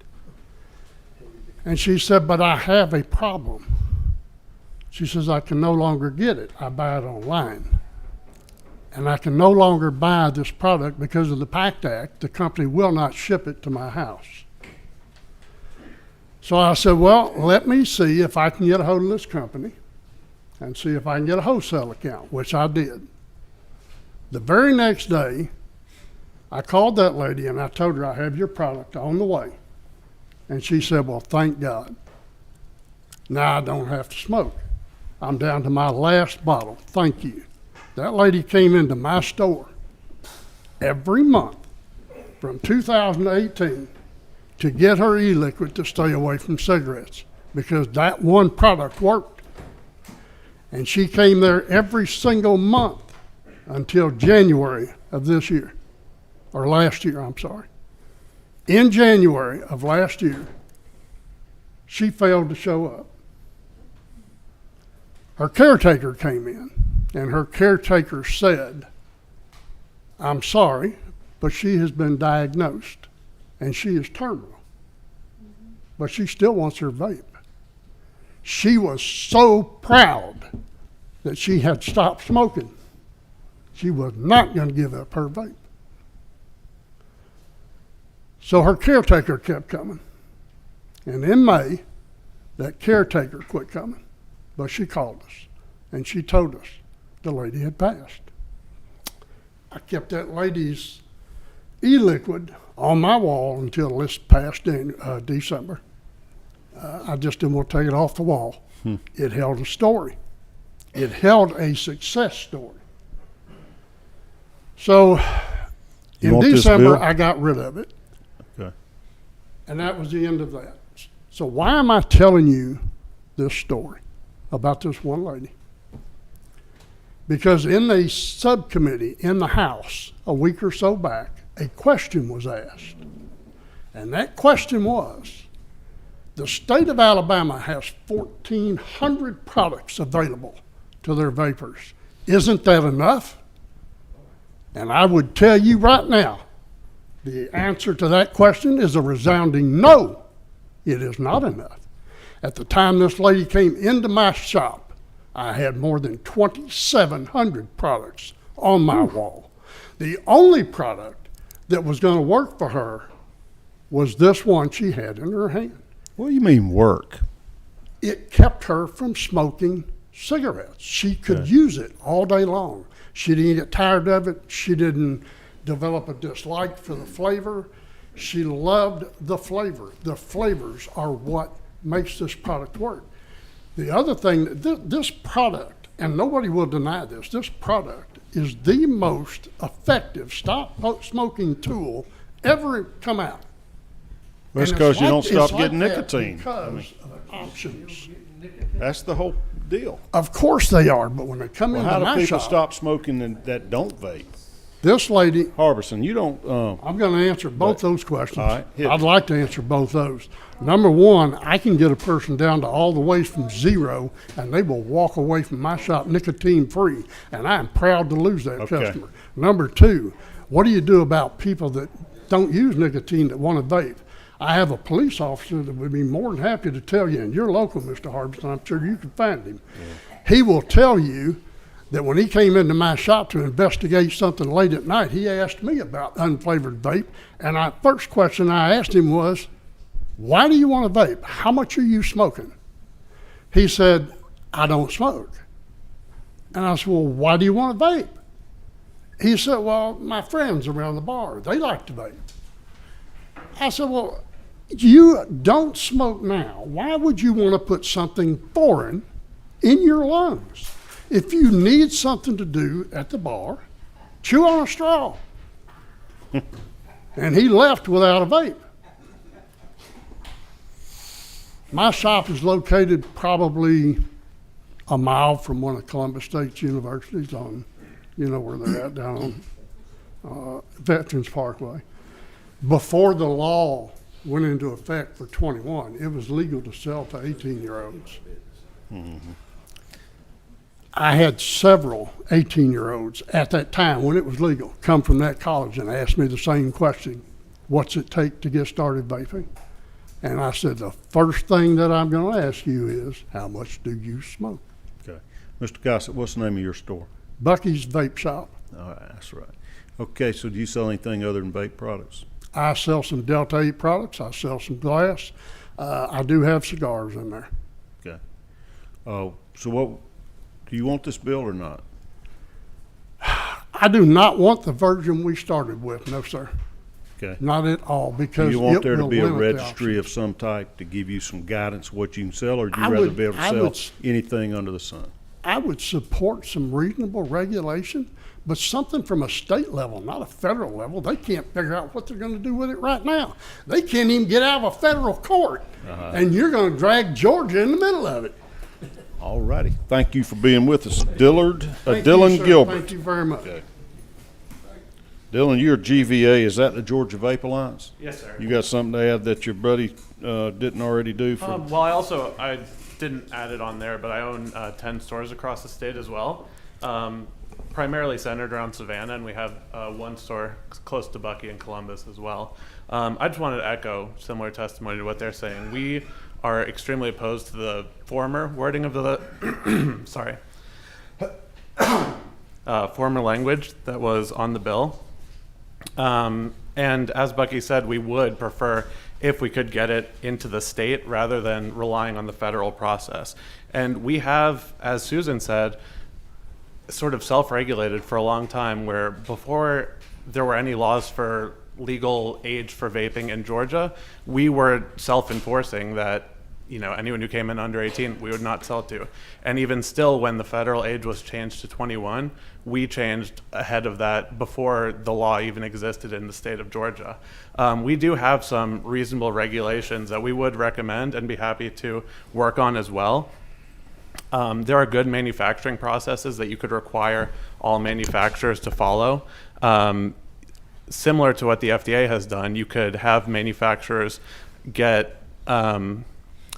And she said, but I have a problem. She says, I can no longer get it. I buy it online. And I can no longer buy this product because of the PACT Act. The company will not ship it to my house. So I said, well, let me see if I can get a hold of this company and see if I can get a wholesale account, which I did. The very next day, I called that lady and I told her I have your product on the way. And she said, well, thank God. Now I don't have to smoke. I'm down to my last bottle. Thank you. That lady came into my store every month from 2018 to get her e-liquid to stay away from cigarettes because that one product worked. And she came there every single month until January of this year, or last year, I'm sorry. In January of last year, she failed to show up. Her caretaker came in, and her caretaker said, I'm sorry, but she has been diagnosed, and she is terminal. But she still wants her vape. She was so proud that she had stopped smoking. She was not going to give up her vape. So her caretaker kept coming. And in May, that caretaker quit coming. But she called us, and she told us the lady had passed. I kept that lady's e-liquid on my wall until this past December. I just didn't want to take it off the wall. It held a story. It held a success story. So You in want this December, bill? I got rid of it. Okay. And that was the end of that. So why am I telling you this story about this one lady? Because in the subcommittee in the House a week or so back, a question was asked. And that question was, the state of Alabama has 1,400 products available to their vapors. Isn't that enough? And I would tell you right now, the answer to that question is a resounding no. It is not enough. At the time this lady came into my shop, I had more than 2,700 products on my wall. The only product that was going to work for her was this one she had in her hand. What do you mean work? It kept her from smoking cigarettes. She could Okay. use it all day long. She didn't get tired of it. She didn't develop a dislike for the flavor. She loved the flavor. The flavors are what makes this product work. The other thing, this product, and nobody will deny this product is the most effective stop smoking tool ever come out. That's And because it's you like- don't stop it's like getting that nicotine. Because of options. That's the whole deal. Of course they are, but when they come Well, into how do my people shop, stop smoking that don't vape? this lady, Harbison, you don't, I'm going to answer both those questions. All right, hit I'd me. like to answer both those. Number one, I can get a person down to all the way from zero, and they will walk away from my shop nicotine-free, and I am proud to lose that Okay. customer. Number two, what do you do about people that don't use nicotine that want to vape? I have a police officer that would be more than happy to tell you, and you're local, Mr. Harbison, I'm sure you can find him. He will tell you that when he came into my shop to investigate something late at night, he asked me about unflavored vape. And the first question I asked him was, why do you want to vape? How much are you smoking? He said, I don't smoke. And I said, well, why do you want to vape? He said, well, my friends around the bar, they like to vape. I said, well, you don't smoke now. Why would you want to put something foreign in your lungs? If you need something to do at the bar, chew on a straw. And he left without a vape. My shop is located probably a mile from one of Columbus State University's on, you know where they're at, down on Veterans Parkway. Before the law went into effect for 21, it was legal to sell to 18-year-olds. I had several 18-year-olds at that time when it was legal come from that college and ask me the same question, what's it take to get started vaping? And I said, the first thing that I'm going to ask you is, how much do you smoke? okay. Mr. Gossett, what's the name of your store? Bucky's Vape Shop. All right, that's right. Okay, so do you sell anything other than vape products? I sell some Delta 8 products. I sell some glass. I do have cigars in there. Okay. So what, do you want this bill or not? I do not want the version we started with, no, sir. Okay. Not at all, Do because you want it there to will be a limit the registry of some type to give you some guidance what you can sell, or do you I rather would- be able to I sell would s- anything under the sun? I would support some reasonable regulation, but something from a state level, not a federal level. They can't figure out what they're gonna do with it right now. They can't even get out of a federal court, and you're gonna drag Georgia in the middle of it. All righty. Thank you for being with us. Thank you, Dylan sir. Gilbert. Thank you very much. Okay. Dylan, you're GVA. Is that the Georgia Vape Alliance? Yes, sir. You got something to add that your buddy didn't already do for? Well, I didn't add it on there, but I own 10 stores across the state as well, primarily centered around Savannah, and we have one store close to Bucky in Columbus as well. I just wanted to echo similar testimony to what they're saying. We are extremely opposed to the former wording of the sorry former language that was on the bill. And as Bucky said, we would prefer if we could get it into the state rather than relying on the federal process. And we have, as Susan said, sort of self-regulated for a long time, where before there were any laws for legal age for vaping in Georgia, we were self-enforcing that, you know, anyone who came in under 18, we would not sell to. And even still, when the federal age was changed to 21, we changed ahead of that before the law even existed in the state of Georgia. We do have some reasonable regulations that we would recommend and be happy to work on as well. There are good manufacturing processes that you could require all manufacturers to follow. Similar to what the FDA has done, you could have manufacturers get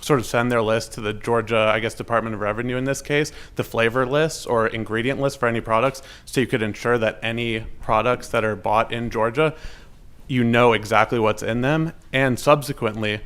sort of send their list to the Georgia, I guess, Department of Revenue in this case, the flavor lists or ingredient lists for any products, so you could ensure that any products that are bought in Georgia, you know exactly what's in them, and subsequently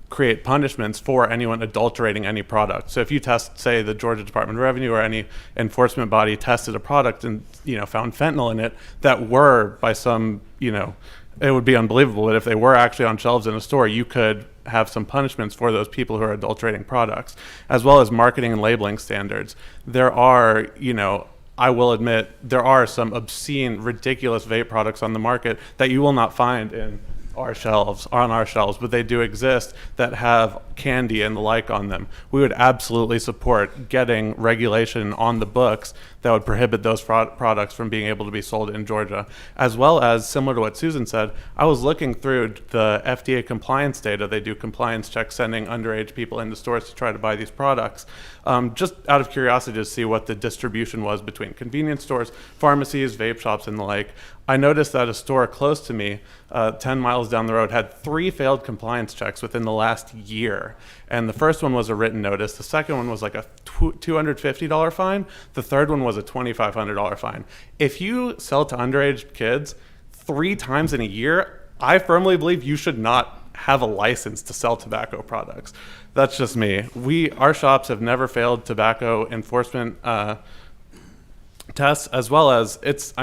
create punishments for anyone adulterating any product. So if you test, say, the Georgia Department of Revenue or any enforcement body tested a product and, you know, found fentanyl in it that were by some, you know, it would be unbelievable, but if they were actually on shelves in a store, you could have some punishments for those people who are adulterating products, as well as marketing and labeling standards. There are, you know, I will admit, there are some obscene, ridiculous vape products on the market that you will not find in our shelves, on our shelves, but they do exist that have candy and the like on them. We would absolutely support getting regulation on the books that would prohibit those products from being able to be sold in Georgia. As well as, similar to what Susan said, I was looking through the FDA compliance data. They do compliance checks sending underage people into stores to try to buy these products. Just out of curiosity to see what the distribution was between convenience stores, pharmacies, vape shops, and the like. I noticed that a store close to me, 10 miles down the road, had 3 failed compliance checks within the last year. And the first one was a written notice. The second one was like a $250 fine. The third one was a $2,500 fine. If you sell to underage kids 3 times in a year, I firmly believe you should not have a license to sell tobacco products. That's just me. Our shops have never failed tobacco enforcement tests, as well as it's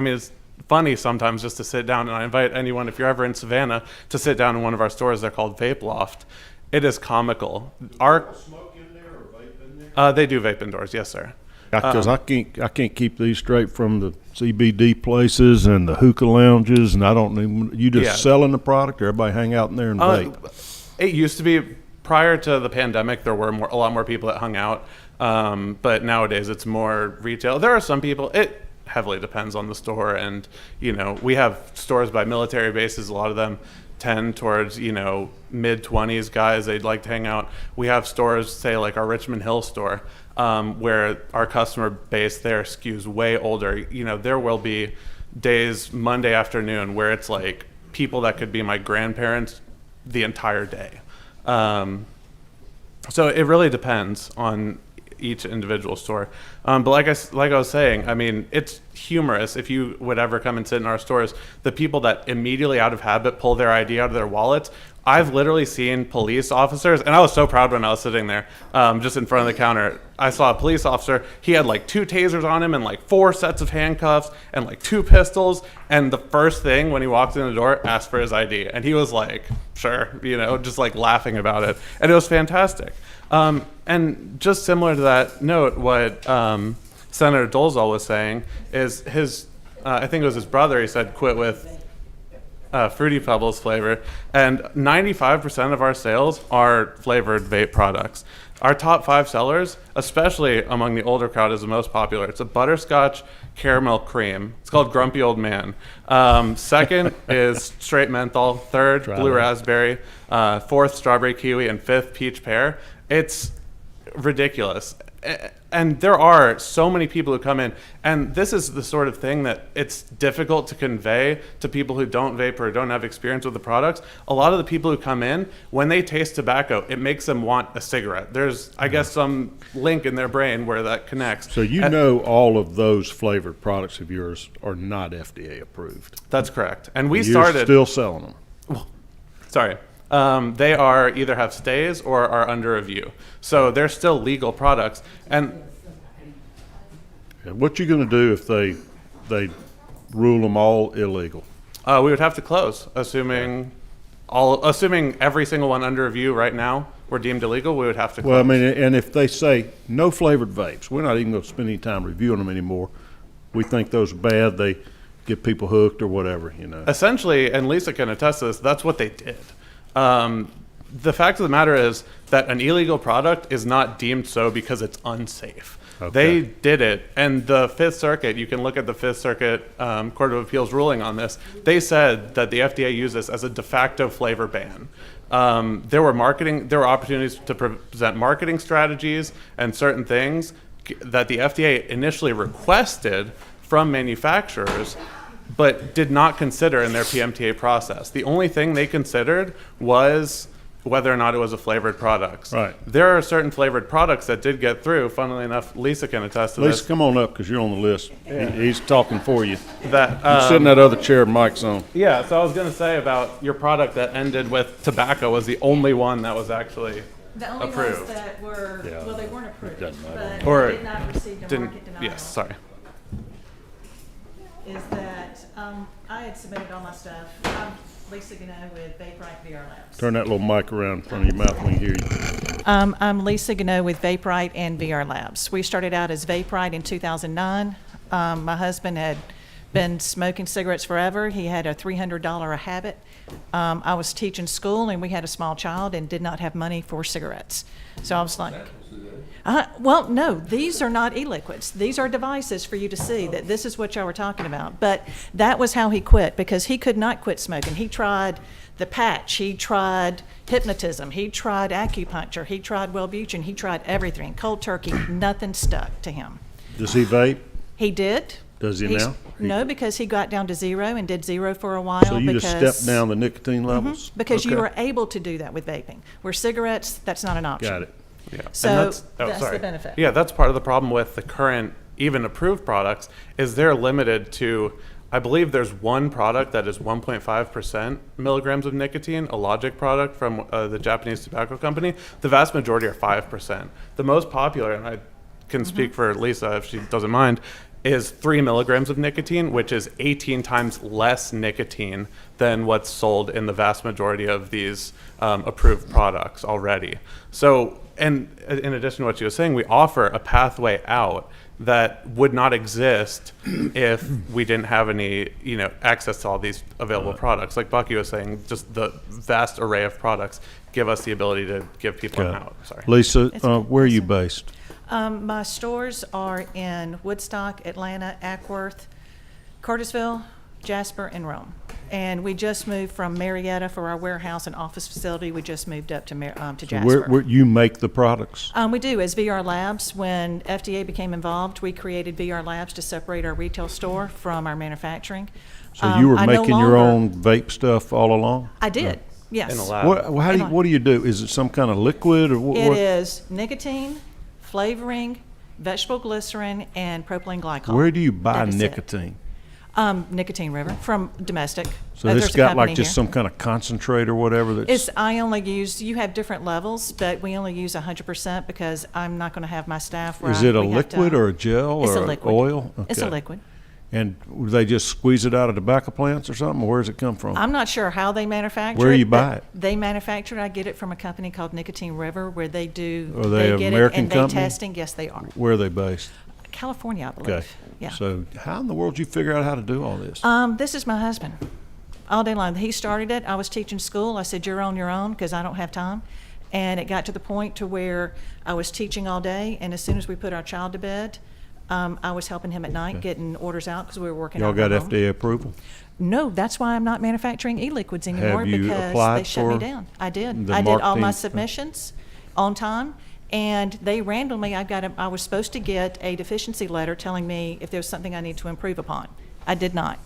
funny sometimes just to sit down, and I invite anyone, if you're ever in Savannah, to sit down in one of our stores. They're called Vape Loft. It is comical. Smoke in there or vape in there? They do vape indoors, yes, sir. Because I can't keep these straight from the CBD places and the hookah lounges, and I don't even, you just Yeah. selling the product, or everybody hang out in there and vape? It used to be, prior to the pandemic, there were a lot more people that hung out, but nowadays it's more retail. There are some people, it heavily depends on the store, and, you know, we have stores by military bases, a lot of them tend towards, you know, mid-20s guys. They'd like to hang out. We have stores, say like our Richmond Hill store, where our customer base there skews way older. You know, there will be days, Monday afternoon, where it's like people that could be my grandparents the entire day. So it really depends on each individual store. But like I was saying, I mean, it's humorous if you would ever come and sit in our stores, the people that immediately out of habit pull their ID out of their wallets. I've literally seen police officers, and I was so proud when I was sitting there, just in front of the counter. I saw a police officer. He had like 2 tasers on him and like 4 sets of handcuffs and like 2 pistols. And the first thing when he walked in the door, asked for his ID. And he was like, sure, you know, just like laughing about it. And it was fantastic. And just similar to that note, what Senator Dolezal was saying is I think it was his brother, he said, quit with Fruity Pebbles flavor. And 95% of our sales are flavored vape products. Our top 5 sellers, especially among the older crowd, is the most popular. It's a butterscotch caramel cream. It's called Grumpy Old Man. Second is straight menthol. Third, blue raspberry. Fourth, strawberry kiwi. And fifth, peach pear. It's ridiculous. And there are so many people who come in, and this is the sort of thing that it's difficult to convey to people who don't vape or don't have experience with the products. A lot of the people who come in, when they taste tobacco, it makes them want a cigarette. There's, I guess, some link in their brain where that connects. So you know all of those flavored products of yours are not FDA approved. That's correct. And we You're started still selling them. Sorry. They are either have stays or are under review. So they're still legal products. And What you going to do if they rule them all illegal? we would have to close, assuming every single one under review right now were deemed illegal. We would have to close. Well, I mean, and if they say no flavored vapes, we're not even going to spend any time reviewing them anymore. We think those are bad. They get people hooked or whatever, you know. Essentially, and Lisa can attest to this, that's what they did. The fact of the matter is that an illegal product is not deemed so because it's unsafe. Okay. They did it, and the Fifth Circuit, you can look at the Fifth Circuit Court of Appeals ruling on this. They said that the FDA used this as a de facto flavor ban. There were opportunities to present marketing strategies and certain things that the FDA initially requested from manufacturers, but did not consider in their PMTA process. The only thing they considered was whether or not it was a flavored product. Right. There are certain flavored products that did get through. Funnily enough, Lisa can attest to Lisa, this. come on up because you're on the list. He's talking for you. That You sit in that other chair, mic's on. yeah. So I was going to say about your product that ended with tobacco was the only one that was actually The only approved. ones that were, Yeah. well, they weren't approved, doesn't matter. but Or did not receive a didn't. market denial. Yes. Sorry. Is that, I had submitted all my stuff. I'm Lisa Gano with Vape Right VR Labs. Turn that little mic around in front of your mouth when we hear you. I'm Lisa Gano with Vape Right and VR Labs. We started out as Vape Right in 2009. My husband had been smoking cigarettes forever. He had a $300 a habit. I was teaching school and we had a small child and did not have money for cigarettes. So I was like, well, no, these are not e-liquids. These are devices for you to see that this is what y'all were talking about. But that was how he quit, because he could not quit smoking. He tried the patch, he tried hypnotism, he tried acupuncture, he tried Wellbutrin, he tried everything. Cold turkey, nothing stuck to him. Does he vape? He did. Does he He's- now? No, because he got down to zero and did zero for a while. So you just because- stepped down the nicotine levels? Because you Okay. were able to do that with vaping. Where cigarettes, that's not an option. Got it. Yeah. So And that's sorry. the benefit. Yeah, that's part of the problem with the current even approved products is they're limited to, I believe there's one product that is 1.5% milligrams of nicotine, a Logic product from the Japanese tobacco company. The vast majority are 5%. The most popular, and I can speak for Lisa if she doesn't mind, is 3 milligrams of nicotine, which is 18 times less nicotine than what's sold in the vast majority of these approved products already. So, and in addition to what you were saying, we offer a pathway out that would not exist if we didn't have any, access to all these available products. Like Bucky was saying, just the vast array of products give us the ability to give people an Got it. out. Sorry. Lisa, It's okay. where are you based? My stores are in Woodstock, Atlanta, Ackworth, Curtisville, Jasper, and Rome. And we just moved from Marietta for our warehouse and office facility. We just moved up to So Jasper. where you make the products? We do, as VR Labs. When FDA became involved, we created VR Labs to separate our retail store from our manufacturing. So you were I no making your longer- own vape stuff all along? I did, yes. In a lab. What do you do? Is it some kind of liquid or what? It is nicotine, flavoring, vegetable glycerin, and propylene glycol. Where do you buy That is it. nicotine? Nicotine River from domestic. So There's this a got company like just here. some kind of concentrate or whatever that's. I only use, you have different levels, but we only use 100% because I'm not going to have my staff. Is it a liquid or a gel It's a or liquid. oil? It's a Okay. liquid. And they just squeeze it out of tobacco plants or something? Or where does it come from? I'm not sure how they manufacture it. Where you but buy it? They manufacture it. I get it from a company called Nicotine River where they do. Are they an get American it and company? they testing. Yes, they are. Where are they based? California, I believe. Okay. Yeah. So how in the world did you figure out how to do all this? This is my husband. All day long. He started it. I was teaching school. I said, you're on your own because I don't have time. And it got to the point to where I was teaching all day, and as soon as we put our child to bed, I was helping him at night, getting orders out because we were working Y'all out got of home. FDA approval? No, that's why I'm not manufacturing e-liquids anymore, Have you because applied they shut me for down. I did. the I did all my marketing? submissions on time, and they randomly, I was supposed to get a deficiency letter telling me if there was something I need to improve upon. I did not.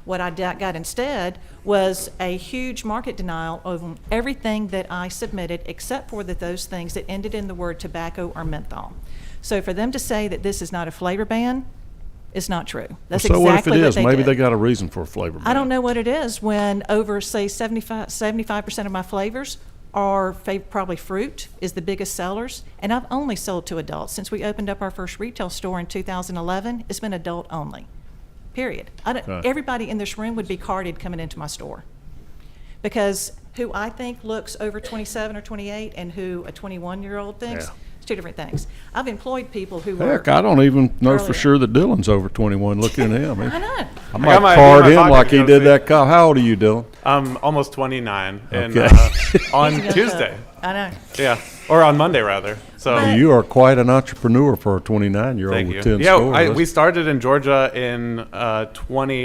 What I got instead was a huge market denial of everything that I submitted, except for those things that ended in the word tobacco or menthol. So for them to say that this is not a flavor ban is not true. That's So what if exactly it what is? they Maybe did. they got a reason for a flavor ban. I don't know what it is when over, say, 75% of my flavors are probably fruit is the biggest sellers, and I've only sold to adults. Since we opened up our first retail store in 2011, it's been adult only, period. Okay. Everybody in this room would be carded coming into my store, because who I think looks over 27 or 28 and who a 21-year-old thinks, Yeah. it's two different things. I've employed people who Heck, were I don't even know for earlier. sure that Dylan's over 21 looking at him. I know. I might my card him pocket like he goes did in. that cop. How old are you, Dylan? I'm almost 29, and Okay. on He's a young Tuesday. pup. I know. Yeah, or on Monday rather. So But- You are quite an entrepreneur for a 29-year-old thank with you. 10 Yeah, stores. we started in Georgia in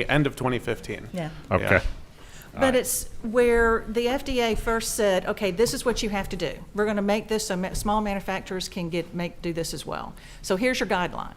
end of 2015. Yeah. Okay. Yeah. But it's where the FDA first said, okay, this is what you have to do. We're going to make this so small manufacturers can do this as well. So here's your guideline.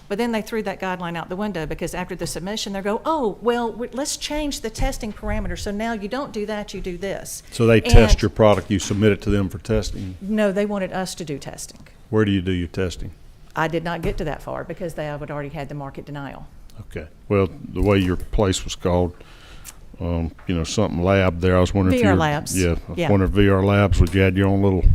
But then they threw that guideline out the window, because after the submission, they go, oh, well, let's change the testing parameters. So now you don't do that, you do this. So they test And- your product, you submit it to them for testing. No, they wanted us to do testing. Where do you do your testing? I did not get to that far because they had already had the market denial. Okay. Well, the way your place was called, something lab there, I was wondering if VR you Labs. Yeah, I was Yeah. wondering if VR Labs, would you add your own little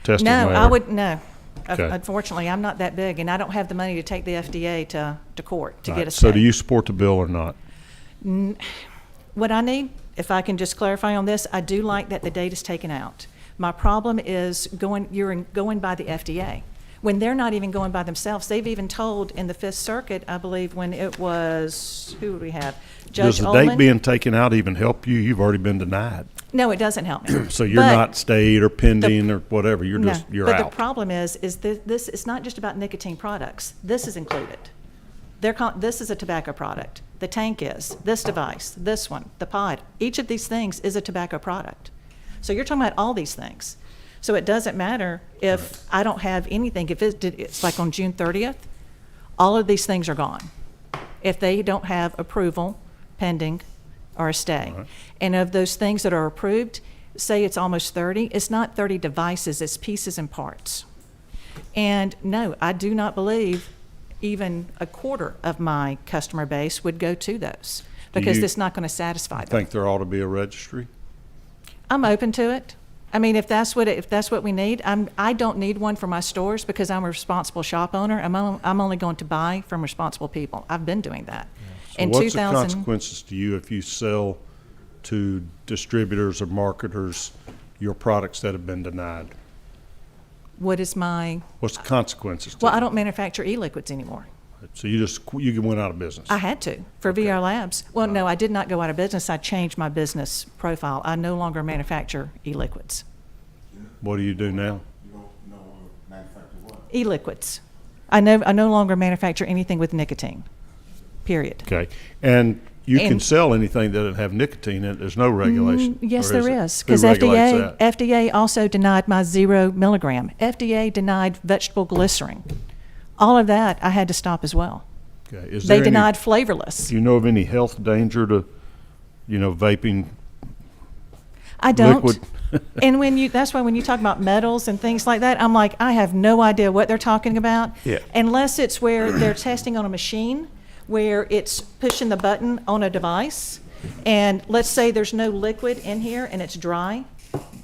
testing No, lab? I would, no. Okay. Unfortunately, I'm not that big, and I don't have the money to take the FDA to court to All get right, a So stay. do you support the bill or not? What I need, if I can just clarify on this, I do like that the date is taken out. My problem is going by the FDA. When they're not even going by themselves, they've even told in the Fifth Circuit, I believe, when it was, who would we have? Does Judge the date Ullman? being taken out even help you? You've already been denied. No, it doesn't help me. So you're But- not stayed or pending or whatever, you're No, you're but out. the problem is this is not just about nicotine products. This is included. This is a tobacco product. The tank is, this device, this one, the pod. Each of these things is a tobacco product. So you're talking about all these things. So it doesn't matter if I don't have anything. If it's like on June 30th, all of these things are gone. If they don't have approval pending or a stay. Right. And of those things that are approved, say it's almost 30, it's not 30 devices, it's pieces and parts. And no, I do not believe even a quarter of my customer base would go to those, because you it's not going to satisfy them. Think there ought to be a registry? I'm open to it. I mean, if that's what we need, I don't need one for my stores because I'm a responsible shop owner. I'm only going to buy from responsible people. I've been doing that. So In what's the 2000 consequences to you if you sell to distributors or marketers your products that have been denied? What is my? What's the consequences to Well, I you? don't manufacture e-liquids anymore. So you went out of business? I had to for VR Labs. Well, no, I did not go out of business. I changed my business profile. I no longer manufacture e-liquids. What do you do now? You don't manufacture what? E-liquids. I no longer manufacture anything with nicotine. Period. Okay. And you can And- sell anything that doesn't have nicotine in it. There's no regulation. Yes, or there it? is. Who Because regulates that? FDA also denied my 0 milligram. FDA denied vegetable glycerin. All of that I had to stop as well. Okay. Is They there any- denied flavorless. Do you know of any health danger to, vaping I don't. liquid? And that's why when you talk about metals and things like that, I'm like, I have no idea what they're talking about. Yeah. Unless it's where they're testing on a machine, where it's pushing the button on a device, and let's say there's no liquid in here and it's dry,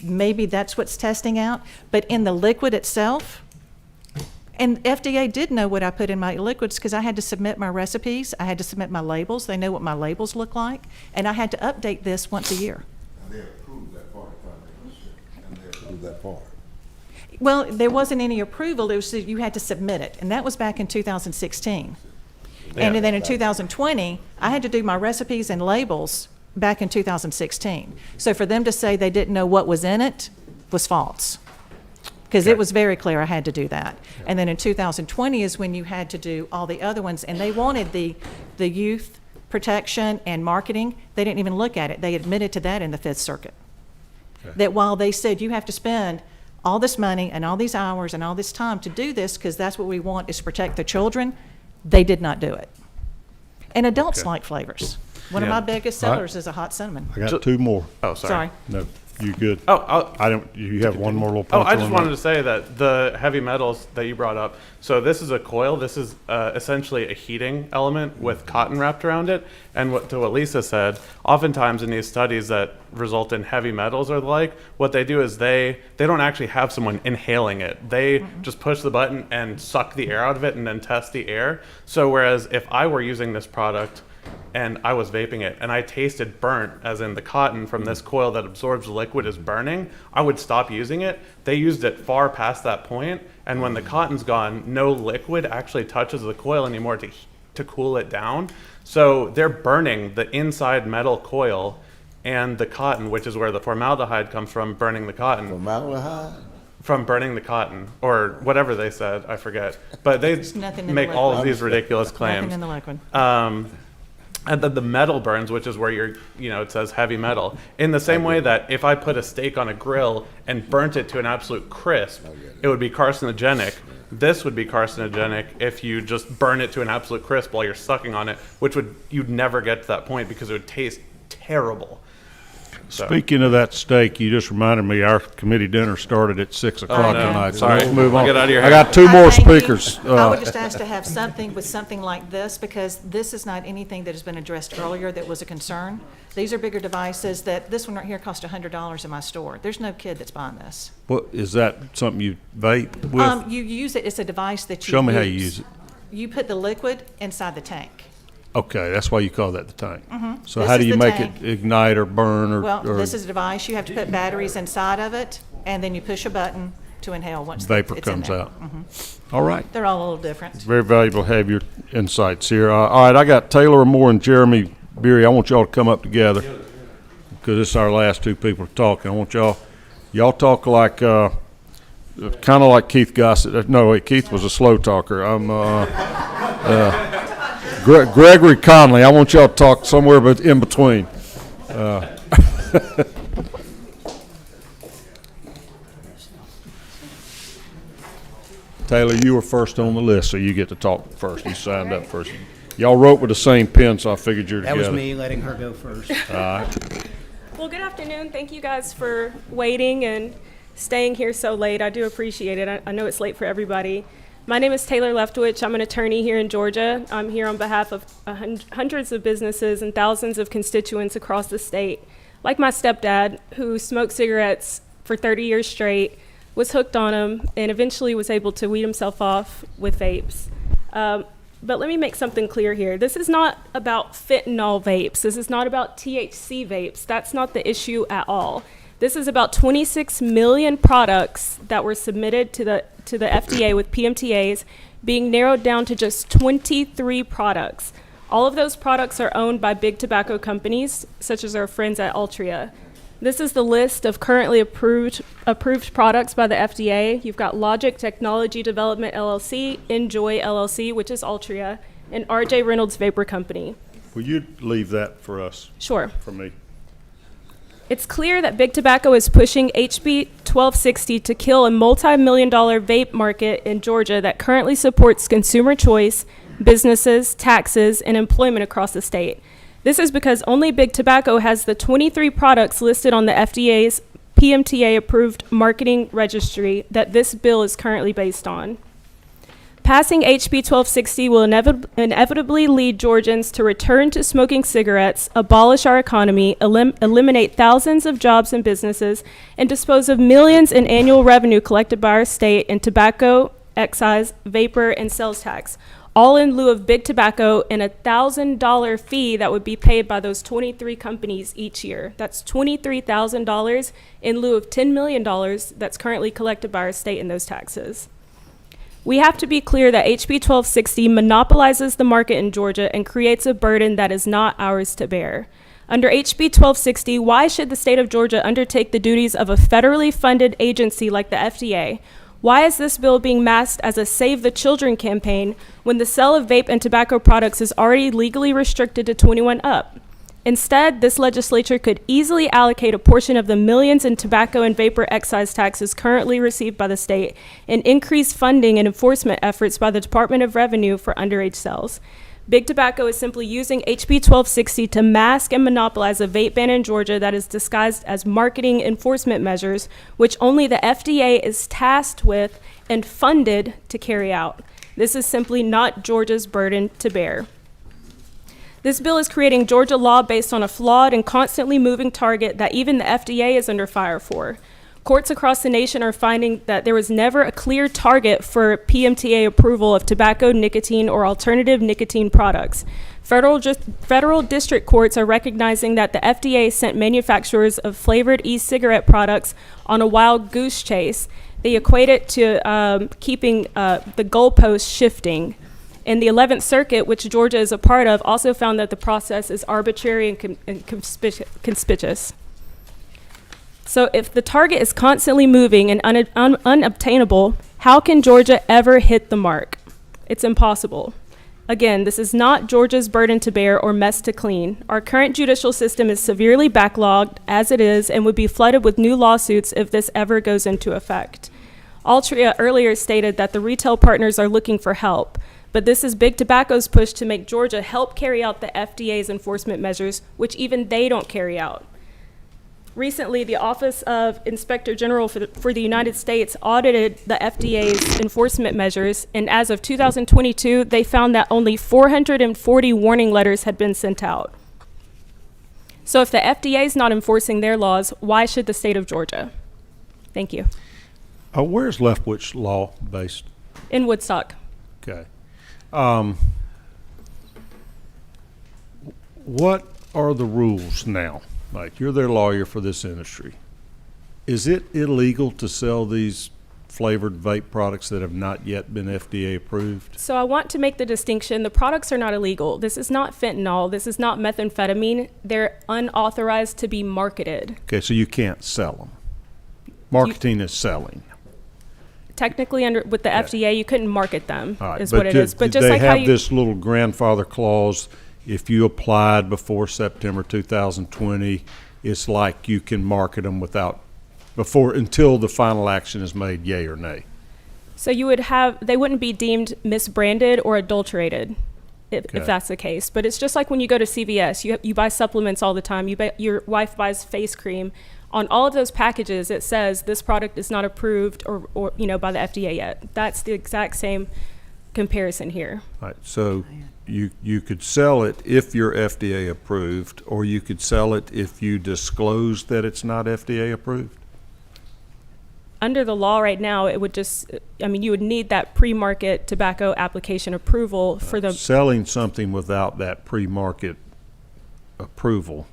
maybe that's what's testing out. But in the liquid itself, and FDA did know what I put in my liquids because I had to submit my recipes, I had to submit my labels, they know what my labels look like, and I had to update this once a year. And they approved that part, if I may say, and they approved that part. Well, there wasn't any approval, it was that you had to submit it, and that was back in 2016. And Yeah. then in 2020, I had to do my recipes and labels back in 2016. So for them to say they didn't know what was in it was false. Because it was very clear I had to do that. And then in 2020 is when you had to do all the other ones, and they wanted the youth protection and marketing. They didn't even look at it. They admitted to that in the Fifth Circuit. That while they said you have to spend all this money and all these hours and all this time to do this, because that's what we want is to protect the children, they did not do it. And adults Okay. like flavors. One of Yeah. my biggest All right. sellers is a hot cinnamon. I got two more. Oh, sorry. Sorry. No, you good? Oh, I don't, you have one more little Oh, punch I just on wanted that? to say that the heavy metals that you brought up. So this is a coil. This is essentially a heating element with cotton wrapped around it. And to what Lisa said, oftentimes in these studies that result in heavy metals or the like, what they do is they don't actually have someone inhaling it. They just push the button and suck the air out of it and then test the air. So whereas if I were using this product and I was vaping it and I tasted burnt, as in the cotton from this coil that absorbs the liquid is burning, I would stop using it. They used it far past that point, and when the cotton's gone, no liquid actually touches the coil anymore to cool it down. So they're burning the inside metal coil and the cotton, which is where the formaldehyde comes from, burning the cotton. Formaldehyde? From burning the cotton, or whatever they said, I forget. But they nothing in the make all of liquid. these ridiculous claims. Nothing in the liquid. And then the metal burns, which is where it says heavy metal. In the same way that if I put a steak on a grill and burnt it to an absolute crisp, it would be carcinogenic. This would be carcinogenic if you just burn it to an absolute crisp while you're sucking on it, which you'd never get to that point because it would taste terrible. So- Speaking of that steak, you just reminded me, our committee dinner started at 6 o'clock no. tonight. So Sorry. let's move I'll on. get out of your I hair. got two more Thank you. speakers. I would just ask to have something with something like this, because this is not anything that has been addressed earlier that was a concern. These are bigger devices this one right here cost $100 in my store. There's no kid that's buying this. What, is that something you vape with? You use it, it's a device that you Show me how you use it. You put the liquid inside the tank. Okay, that's why you call that the tank. So This how do is you the make tank. it ignite or burn or? Well, or this is a device, you have to put batteries inside of it, and then you push a button to inhale once Vapor it's in comes there. out. All right. They're all a little different. It's very valuable to have your insights here. All right, I got Taylor Moore and Jeremy Beery. I want y'all to come up together because this is our last two people talking. I want y'all talk like, kind of like Keith Gossett. No, wait, Keith was a slow talker. I'm, Gregory Conley. I want y'all to talk somewhere but in between. Taylor, you were first on the list, so you get to talk first. You signed up first. Y'all wrote with the same pen, so I figured you're That together. was me letting her go first. All right. Well, good afternoon. Thank you guys for waiting and staying here so late. I do appreciate it. I know it's late for everybody. My name is Taylor Leftwich. I'm an attorney here in Georgia. I'm here on behalf of hundreds of businesses and thousands of constituents across the state. Like my stepdad, who smoked cigarettes for 30 years straight, was hooked on them, and eventually was able to weed himself off with vapes. But let me make something clear here. This is not about fentanyl vapes. This is not about THC vapes. That's not the issue at all. This is about 26 million products that were submitted to the FDA with PMTAs being narrowed down to just 23 products. All of those products are owned by big tobacco companies, such as our friends at Altria. This is the list of currently approved products by the FDA. You've got Logic Technology Development LLC, Enjoy LLC, which is Altria, and RJ Reynolds Vapor Company. Will you leave that for us? Sure. For me. It's clear that Big Tobacco is pushing HB 1260 to kill a multi-million-dollar vape market in Georgia that currently supports consumer choice, businesses, taxes, and employment across the state. This is because only Big Tobacco has the 23 products listed on the FDA's PMTA-approved marketing registry that this bill is currently based on. Passing HB 1260 will inevitably lead Georgians to return to smoking cigarettes, abolish our economy, eliminate thousands of jobs and businesses, and dispose of millions in annual revenue collected by our state in tobacco, excise, vapor, and sales tax, all in lieu of big tobacco and a $1,000 fee that would be paid by those 23 companies each year. That's $23,000 in lieu of $10 million that's currently collected by our state in those taxes. We have to be clear that HB 1260 monopolizes the market in Georgia and creates a burden that is not ours to bear. Under HB 1260, why should the state of Georgia undertake the duties of a federally funded agency like the FDA? Why is this bill being masked as a Save the Children campaign when the sale of vape and tobacco products is already legally restricted to 21 up? Instead, this legislature could easily allocate a portion of the millions in tobacco and vapor excise taxes currently received by the state and increase funding and enforcement efforts by the Department of Revenue for underage sales. Big Tobacco is simply using HB 1260 to mask and monopolize a vape ban in Georgia that is disguised as marketing enforcement measures, which only the FDA is tasked with and funded to carry out. This is simply not Georgia's burden to bear. This bill is creating Georgia law based on a flawed and constantly moving target that even the FDA is under fire for. Courts across the nation are finding that there was never a clear target for PMTA approval of tobacco, nicotine, or alternative nicotine products. Federal district courts are recognizing that the FDA sent manufacturers of flavored e-cigarette products on a wild goose chase. They equate it to keeping the goalposts shifting. And the 11th Circuit, which Georgia is a part of, also found that the process is arbitrary and conspicuous. So if the target is constantly moving and unobtainable, how can Georgia ever hit the mark? It's impossible. Again, this is not Georgia's burden to bear or mess to clean. Our current judicial system is severely backlogged as it is and would be flooded with new lawsuits if this ever goes into effect. Altria earlier stated that the retail partners are looking for help, but this is Big Tobacco's push to make Georgia help carry out the FDA's enforcement measures, which even they don't carry out. Recently, the Office of Inspector General for the United States audited the FDA's enforcement measures, and as of 2022, they found that only 440 warning letters had been sent out. So if the FDA is not enforcing their laws, why should the state of Georgia? Thank you. Where's Leftwich law based? In Woodstock. Okay. What are the rules now? Like, you're their lawyer for this industry. Is it illegal to sell these flavored vape products that have not yet been FDA approved? So I want to make the distinction. The products are not illegal. This is not fentanyl. This is not methamphetamine. They're unauthorized to be marketed. Okay, so you can't sell them. Marketing is selling. Technically, with the FDA, you couldn't market them, All right, is what it is. But just they like how have this little grandfather clause. If you applied before September 2020, it's like you can market them until the final action is made, yay or nay. So they wouldn't be deemed misbranded or adulterated if that's the case. But it's just like when you go to CVS, you buy supplements all the time. Your wife buys face cream. On all of those packages, it says this product is not approved or by the FDA yet. That's the exact same comparison here. All right, so you could sell it if you're FDA approved, or you could sell it if you disclose that it's not FDA approved? Under the law right now, it would you would need that pre-market tobacco application approval for the... Selling something without that pre-market approval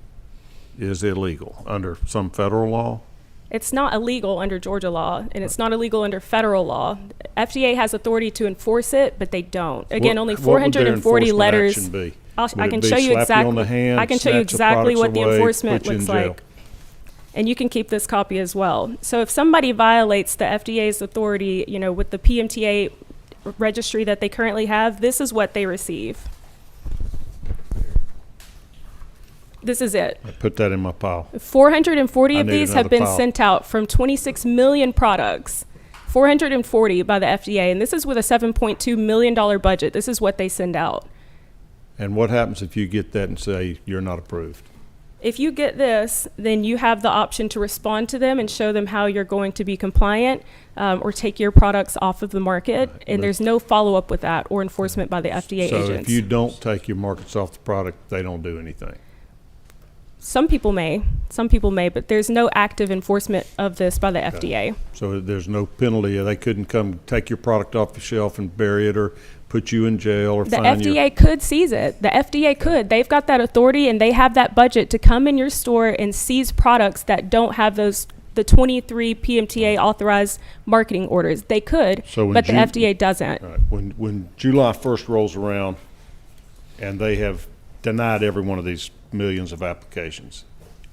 is illegal under some federal law? It's not illegal under Georgia law, and it's not illegal under federal law. FDA has authority to enforce it, but they don't. Again, only 440 letters. I can show you exactly. I can show you exactly what the enforcement looks like, and you can keep this copy as well. So if somebody violates the FDA's authority, with the PMTA registry that they currently have, this is what they receive. This is it. I put that in my pile. 440 of these have been sent out from 26 million products. 440 by the FDA, and this is with a $7.2 million budget. This is what they send out. And what happens if you get that and say you're not approved? If you get this, then you have the option to respond to them and show them how you're going to be compliant or take your products off of the market, and there's no follow-up with that or enforcement by the FDA agents. So if you don't take your markets off the product, they don't do anything? Some people may, but there's no active enforcement of this by the FDA. So there's no penalty. They couldn't come take your product off the shelf and bury it or put you in jail or The fine you? FDA could seize it. The FDA could. They've got that authority and they have that budget to come in your store and seize products that don't have the 23 PMTA authorized marketing orders. They could, So when but the Ju- FDA doesn't. Right. When July 1st rolls around and they have denied every one of these millions of applications,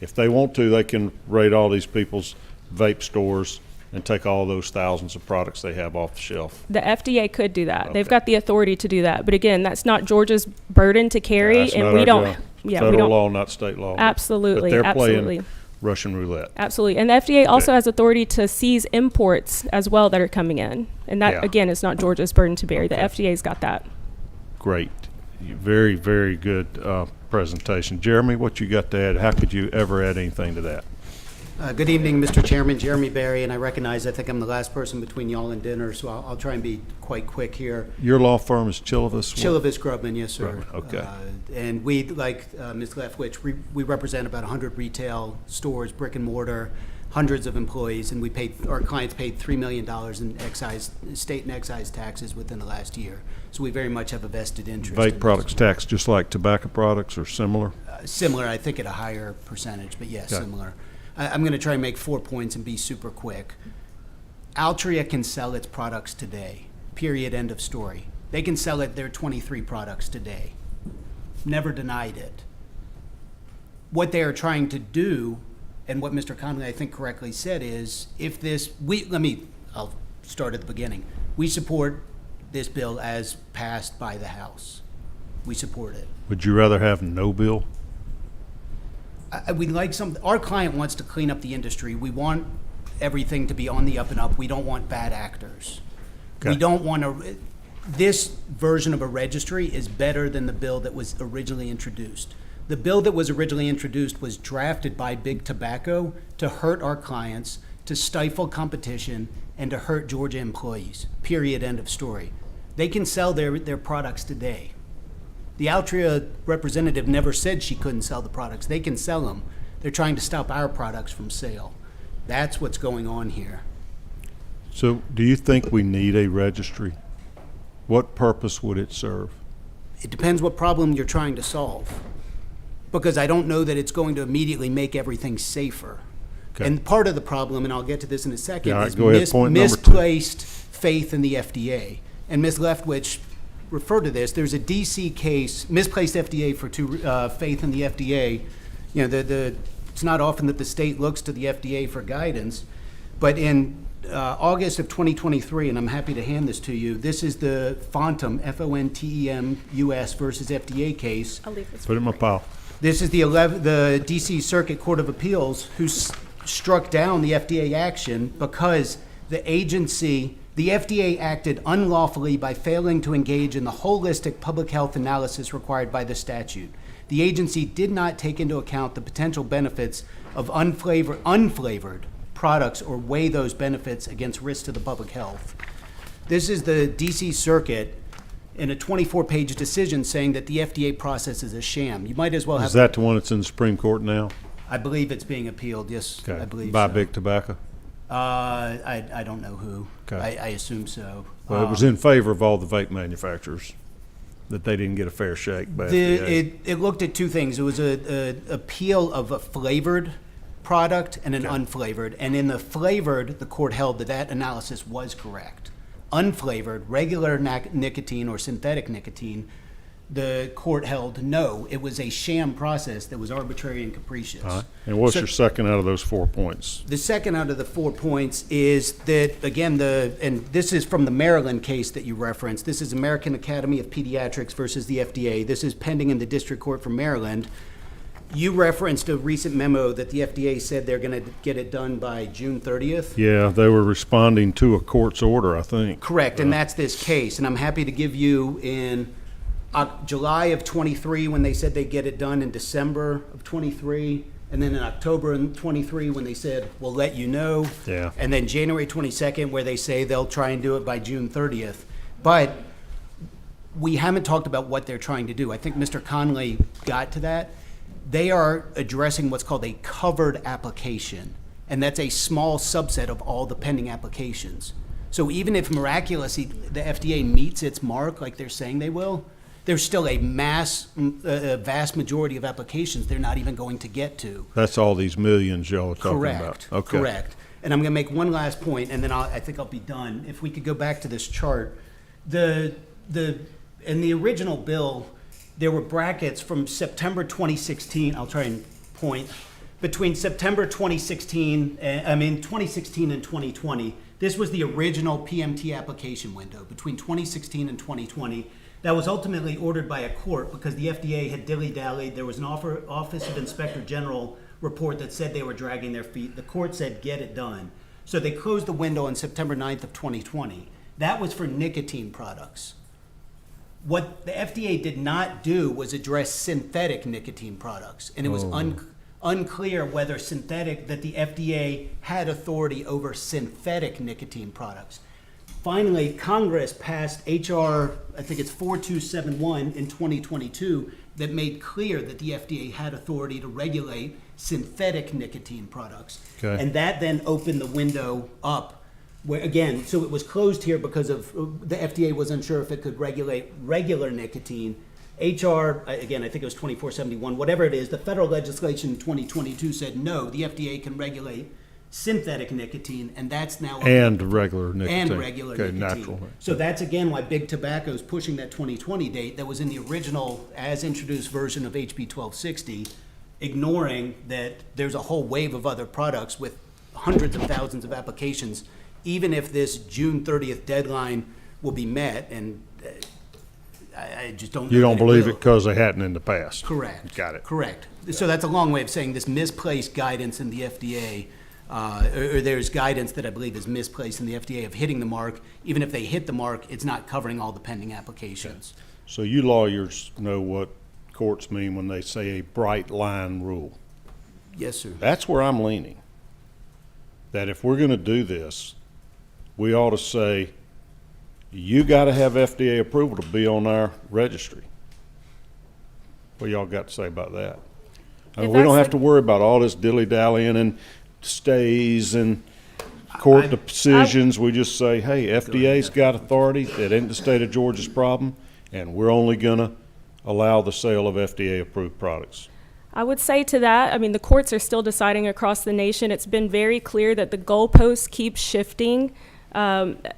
if they want to, they can raid all these people's vape stores and take all those thousands of products they have off the shelf. The FDA could do that. They've Okay. got the authority to do that. But again, that's not Georgia's burden to carry, That's and not we our don't. job. Yeah, we Federal don't. law, not state law. Absolutely, But they're absolutely. playing Russian roulette. Absolutely. And the FDA also has authority to seize imports as well that are coming in. And that, Yeah. again, is not Georgia's burden to bear. The Okay. FDA's got that. Great. Very, very good presentation. Jeremy, what you got to add? How could you ever add anything to that? Good evening, Mr. Chairman. Jeremy Berry, and I recognize I think I'm the last person between y'all and dinner, so I'll try and be quite quick here. Your law firm is Chilevis? Chilevis Grubman, yes, sir. Grubman, okay. And we, like Ms. Leftwich, we represent about 100 retail stores, brick and mortar, hundreds of employees, and our clients paid $3 million in state and excise taxes within the last year. So we very much have a vested interest. in Vape this. products tax just like tobacco products or similar? Similar, I think at a higher percentage, but yes, Okay. similar. I'm going to try and make 4 points and be super quick. Altria can sell its products today, period, end of story. They can sell their 23 products today. Never denied it. What they are trying to do, and what Mr. Conley I think correctly said is, I'll start at the beginning. We support this bill as passed by the House. We support it. Would you rather have no bill? We'd like our client wants to clean up the industry. We want everything to be on the up and up. We don't want bad actors. Okay. We don't want this version of a registry is better than the bill that was originally introduced. The bill that was originally introduced was drafted by Big Tobacco to hurt our clients, to stifle competition, and to hurt Georgia employees. Period, end of story. They can sell their products today. The Altria representative never said she couldn't sell the products. They can sell them. They're trying to stop our products from sale. That's what's going on here. So do you think we need a registry? What purpose would it serve? It depends what problem you're trying to solve. Because I don't know that it's going to immediately make everything safer. Okay. And part of the problem, and I'll get to this in a second, All right, is go ahead. Point number 2. misplaced faith in the FDA. And Ms. Leftwich referred to this. There's a DC case, misplaced FDA faith in the FDA. You know, it's not often that the state looks to the FDA for guidance, but in August of 2023, and I'm happy to hand this to you, this is the Fontem, F-O-N-T-E-M, U.S. versus FDA case. I'll leave this. Put it in my pile. This is the DC Circuit Court of Appeals who struck down the FDA action because the FDA acted unlawfully by failing to engage in the holistic public health analysis required by the statute. The agency did not take into account the potential benefits of unflavored products or weigh those benefits against risks to the public health. This is the DC Circuit in a 24-page decision saying that the FDA process is a sham. You might as well have. Is that the one that's in the Supreme Court now? I believe it's being appealed, yes, Okay. I believe By so. Big Tobacco? I don't know who. Okay. I assume so. Well, it was in favor of all the vape manufacturers, that they didn't get a fair shake by FDA. It looked at two things. It was a appeal of a flavored product and an unflavored. And in the flavored, the court held that analysis was correct. Unflavored, regular nicotine or synthetic nicotine, the court held no. It was a sham process that was arbitrary and capricious. All right. And what's So- your second out of those 4 points? The second out of the 4 points is that, again, and this is from the Maryland case that you referenced. This is American Academy of Pediatrics versus the FDA. This is pending in the district court for Maryland. You referenced a recent memo that the FDA said they're going to get it done by June 30th. Yeah, they were responding to a court's order, I think. Correct, and that's this case. And I'm happy to give you in July of 23 when they said they'd get it done, in December of 23, and then in October of 23 when they said, we'll let you know. Yeah. And then January 22nd where they say they'll try and do it by June 30th. But we haven't talked about what they're trying to do. I think Mr. Conley got to that. They are addressing what's called a covered application, and that's a small subset of all the pending applications. So even if miraculously the FDA meets its mark like they're saying they will, there's still a vast majority of applications they're not even going to get to. That's all these millions y'all are talking Correct. about. Okay. Correct. And I'm going to make one last point, and then I think I'll be done. If we could go back to this chart, in the original bill, there were brackets from September 2016. I'll try and point between September 2016. 2016 and 2020. This was the original PMT application window between 2016 and 2020. That was ultimately ordered by a court because the FDA had dilly-dallied. There was an Office of Inspector General report that said they were dragging their feet. The court said, get it done. So they closed the window on September 9th of 2020. That was for nicotine products. What the FDA did not do was address synthetic nicotine products. And it was unclear whether that the FDA had authority over synthetic nicotine products. Finally, Congress passed HR, I think it's 4271 in 2022, that made clear that the FDA had authority to regulate synthetic nicotine products. Okay. And that then opened the window up, where again, so it was closed here because of the FDA was unsure if it could regulate regular nicotine. HR, again, I think it was 2471, whatever it is, the federal legislation in 2022 said no, the FDA can regulate synthetic nicotine, and that's now And regular nicotine. and regular Okay, nicotine. natural. So that's again why Big Tobacco is pushing that 2020 date that was in the original as introduced version of HB 1260, ignoring that there's a whole wave of other products with hundreds of thousands of applications, even if this June 30th deadline will be met, and I just don't know You don't that believe will. it because they hadn't in the past? Correct. Got it. Correct. So that's a long way of saying this misplaced guidance in the FDA, or there's guidance that I believe is misplaced in the FDA of hitting the mark. Even if they hit the mark, it's not covering all the pending applications. So you lawyers know what courts mean when they say a bright line rule. Yes, sir. That's where I'm leaning. That if we're going to do this, we ought to say, you got to have FDA approval to be on our registry. What y'all got to say about that? I mean, If we don't that's have to worry about all this dilly-dallying and stays and court decisions. We just say, hey, FDA's got authority. That ain't the state of Georgia's problem, and we're only going to allow the sale of FDA-approved products. I would say to that, I mean, the courts are still deciding across the nation. It's been very clear that the goalposts keep shifting.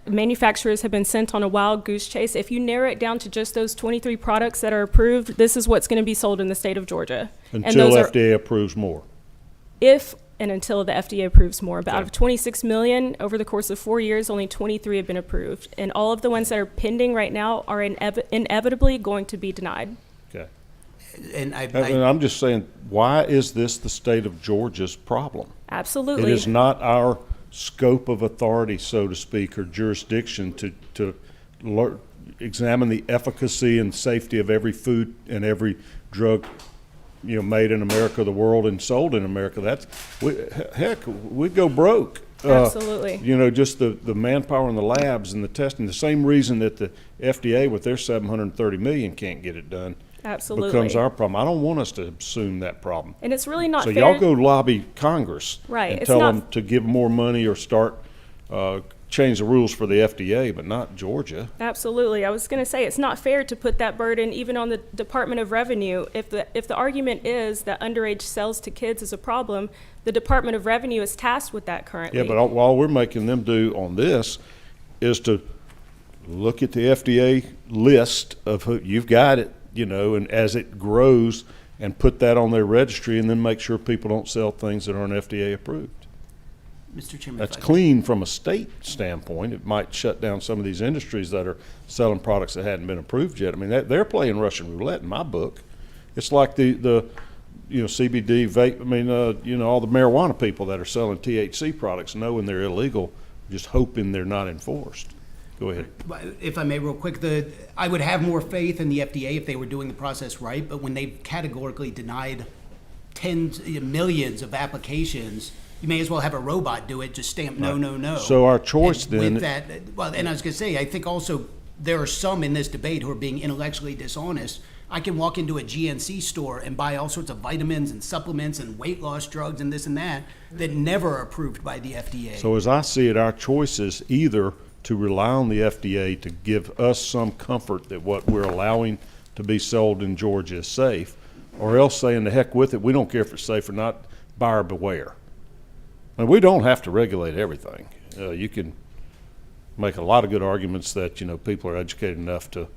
Manufacturers have been sent on a wild goose chase. If you narrow it down to just those 23 products that are approved, this is what's going to be sold in the state of Georgia. And Until those are FDA approves more. if and until the FDA approves more. But out Okay. of 26 million over the course of 4 years, only 23 have been approved. And all of the ones that are pending right now are inevitably going to be denied. Okay. And And I'm just saying, why is this the state of Georgia's problem? Absolutely. It is not our scope of authority, so to speak, or jurisdiction to examine the efficacy and safety of every food and every drug, made in America, the world, and sold in America. Heck, we'd go broke. Absolutely. Just the manpower in the labs and the testing. The same reason that the FDA with their $730 million can't get it done. Absolutely. Becomes our problem. I don't want us to assume that problem. And it's really not So fair. y'all go lobby Congress Right, and it's tell not- them to give more money or start, change the rules for the FDA, but not Georgia. Absolutely. I was going to say it's not fair to put that burden even on the Department of Revenue. If the argument is that underage sales to kids is a problem, the Department of Revenue is tasked with that currently. Yeah, but all we're making them do on this is to look at the FDA list of who, you've got it, and as it grows, and put that on their registry, and then make sure people don't sell things that aren't FDA approved. Mr. Chairman, That's if I- clean from a state standpoint. It might shut down some of these industries that are selling products that hadn't been approved yet. I mean, they're playing Russian roulette in my book. It's like the CBD vape. I mean, all the marijuana people that are selling THC products, knowing they're illegal, just hoping they're not enforced. Go ahead. If I may, real quick, I would have more faith in the FDA if they were doing the process right, but when they've categorically denied millions of applications, you may as well have a robot do it, just stamp no, no, no. So our choice And then. with that, and I was going to say, I think also there are some in this debate who are being intellectually dishonest. I can walk into a GNC store and buy all sorts of vitamins and supplements and weight loss drugs and this and that never are approved by the FDA. So as I see it, our choice is either to rely on the FDA to give us some comfort that what we're allowing to be sold in Georgia is safe, or else saying the heck with it, we don't care if it's safe or not, buyer beware. And we don't have to regulate everything. You can make a lot of good arguments that, you know, people are educated enough to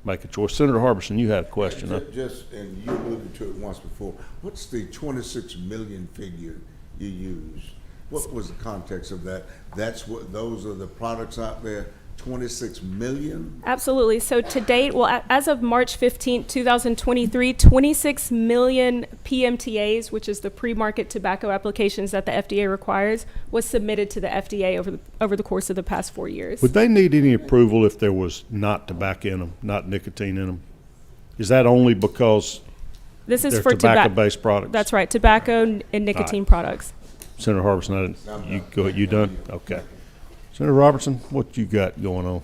make a choice. Senator Harbison, you had a question. Huh? Just, and you alluded to it once before, what's the 26 million figure you used? What was the context of that? That's what, those are the products out there, 26 million? Absolutely. So to date, well, as of March 15th, 2023, 26 million PMTAs, which is the pre-market tobacco applications that the FDA requires, was submitted to the FDA over the course of the past 4 years. Would they need any approval if there was not tobacco in them, not nicotine in them? Is that only because This is they're for tobacco-based products? That's right, tobacco and nicotine products. Senator Harbison, I didn't, you go ahead, you done? Okay. Senator Robertson, what you got going on?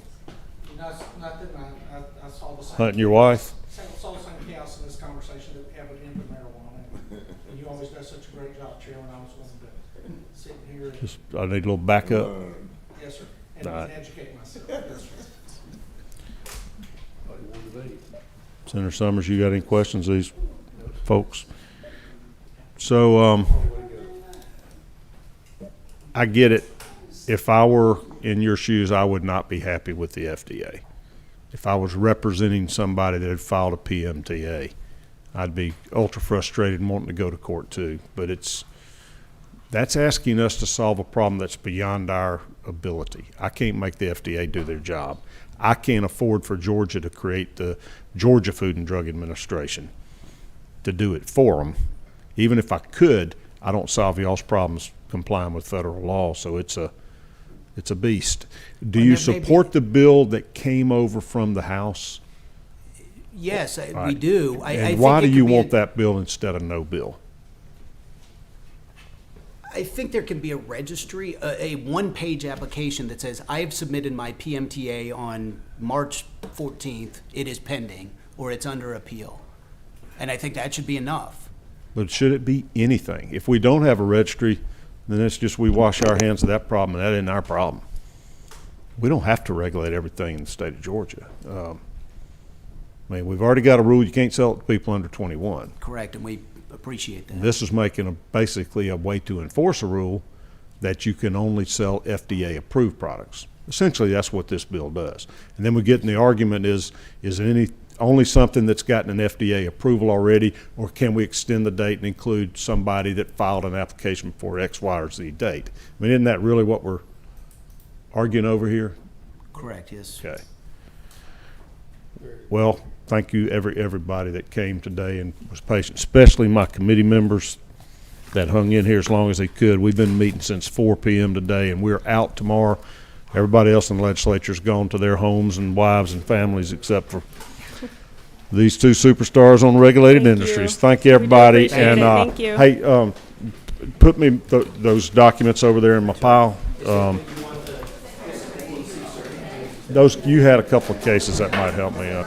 Nothing. I saw the same. Hunting your wife? Saw the same chaos in this conversation that we have with hemp and marijuana. And you always do such a great job, Chairman. I was going to sit here and. Just, I need a little backup. Yes, sir. And All right. educate myself. Yes, sir. Senator Summers, you got any questions, these folks? So, I get it. If I were in your shoes, I would not be happy with the FDA. If I was representing somebody that had filed a PMTA, I'd be ultra frustrated and wanting to go to court too. But that's asking us to solve a problem that's beyond our ability. I can't make the FDA do their job. I can't afford for Georgia to create the Georgia Food and Drug Administration to do it for them. Even if I could, I don't solve y'all's problems complying with federal law. So it's a beast. Do you support the bill that came over from the House? Yes, we Right. do. And why do you want that bill instead of no bill? I think there can be a registry, a one-page application that says, I have submitted my PMTA on March 14th, it is pending, or it's under appeal. And I think that should be enough. But should it be anything? If we don't have a registry, then it's just we wash our hands of that problem, and that isn't our problem. We don't have to regulate everything in the state of Georgia. I mean, we've already got a rule you can't sell it to people under 21. Correct, and we appreciate that. This is making basically a way to enforce a rule that you can only sell FDA-approved products. Essentially, that's what this bill does. And then we get in the argument is it only something that's gotten an FDA approval already, or can we extend the date and include somebody that filed an application for X, Y, or Z date? I mean, isn't that really what we're arguing over here? Correct, yes. Okay. Well, thank you everybody that came today and was patient, especially my committee members that hung in here as long as they could. We've been meeting since 4 p.m. today, and we're out tomorrow. Everybody else in the legislature's gone to their homes and wives and families except for these two superstars on regulated industries. Thank you, everybody. appreciate it. Thank you. Hey, put me those documents over there in my pile. You had a couple of cases that might help me.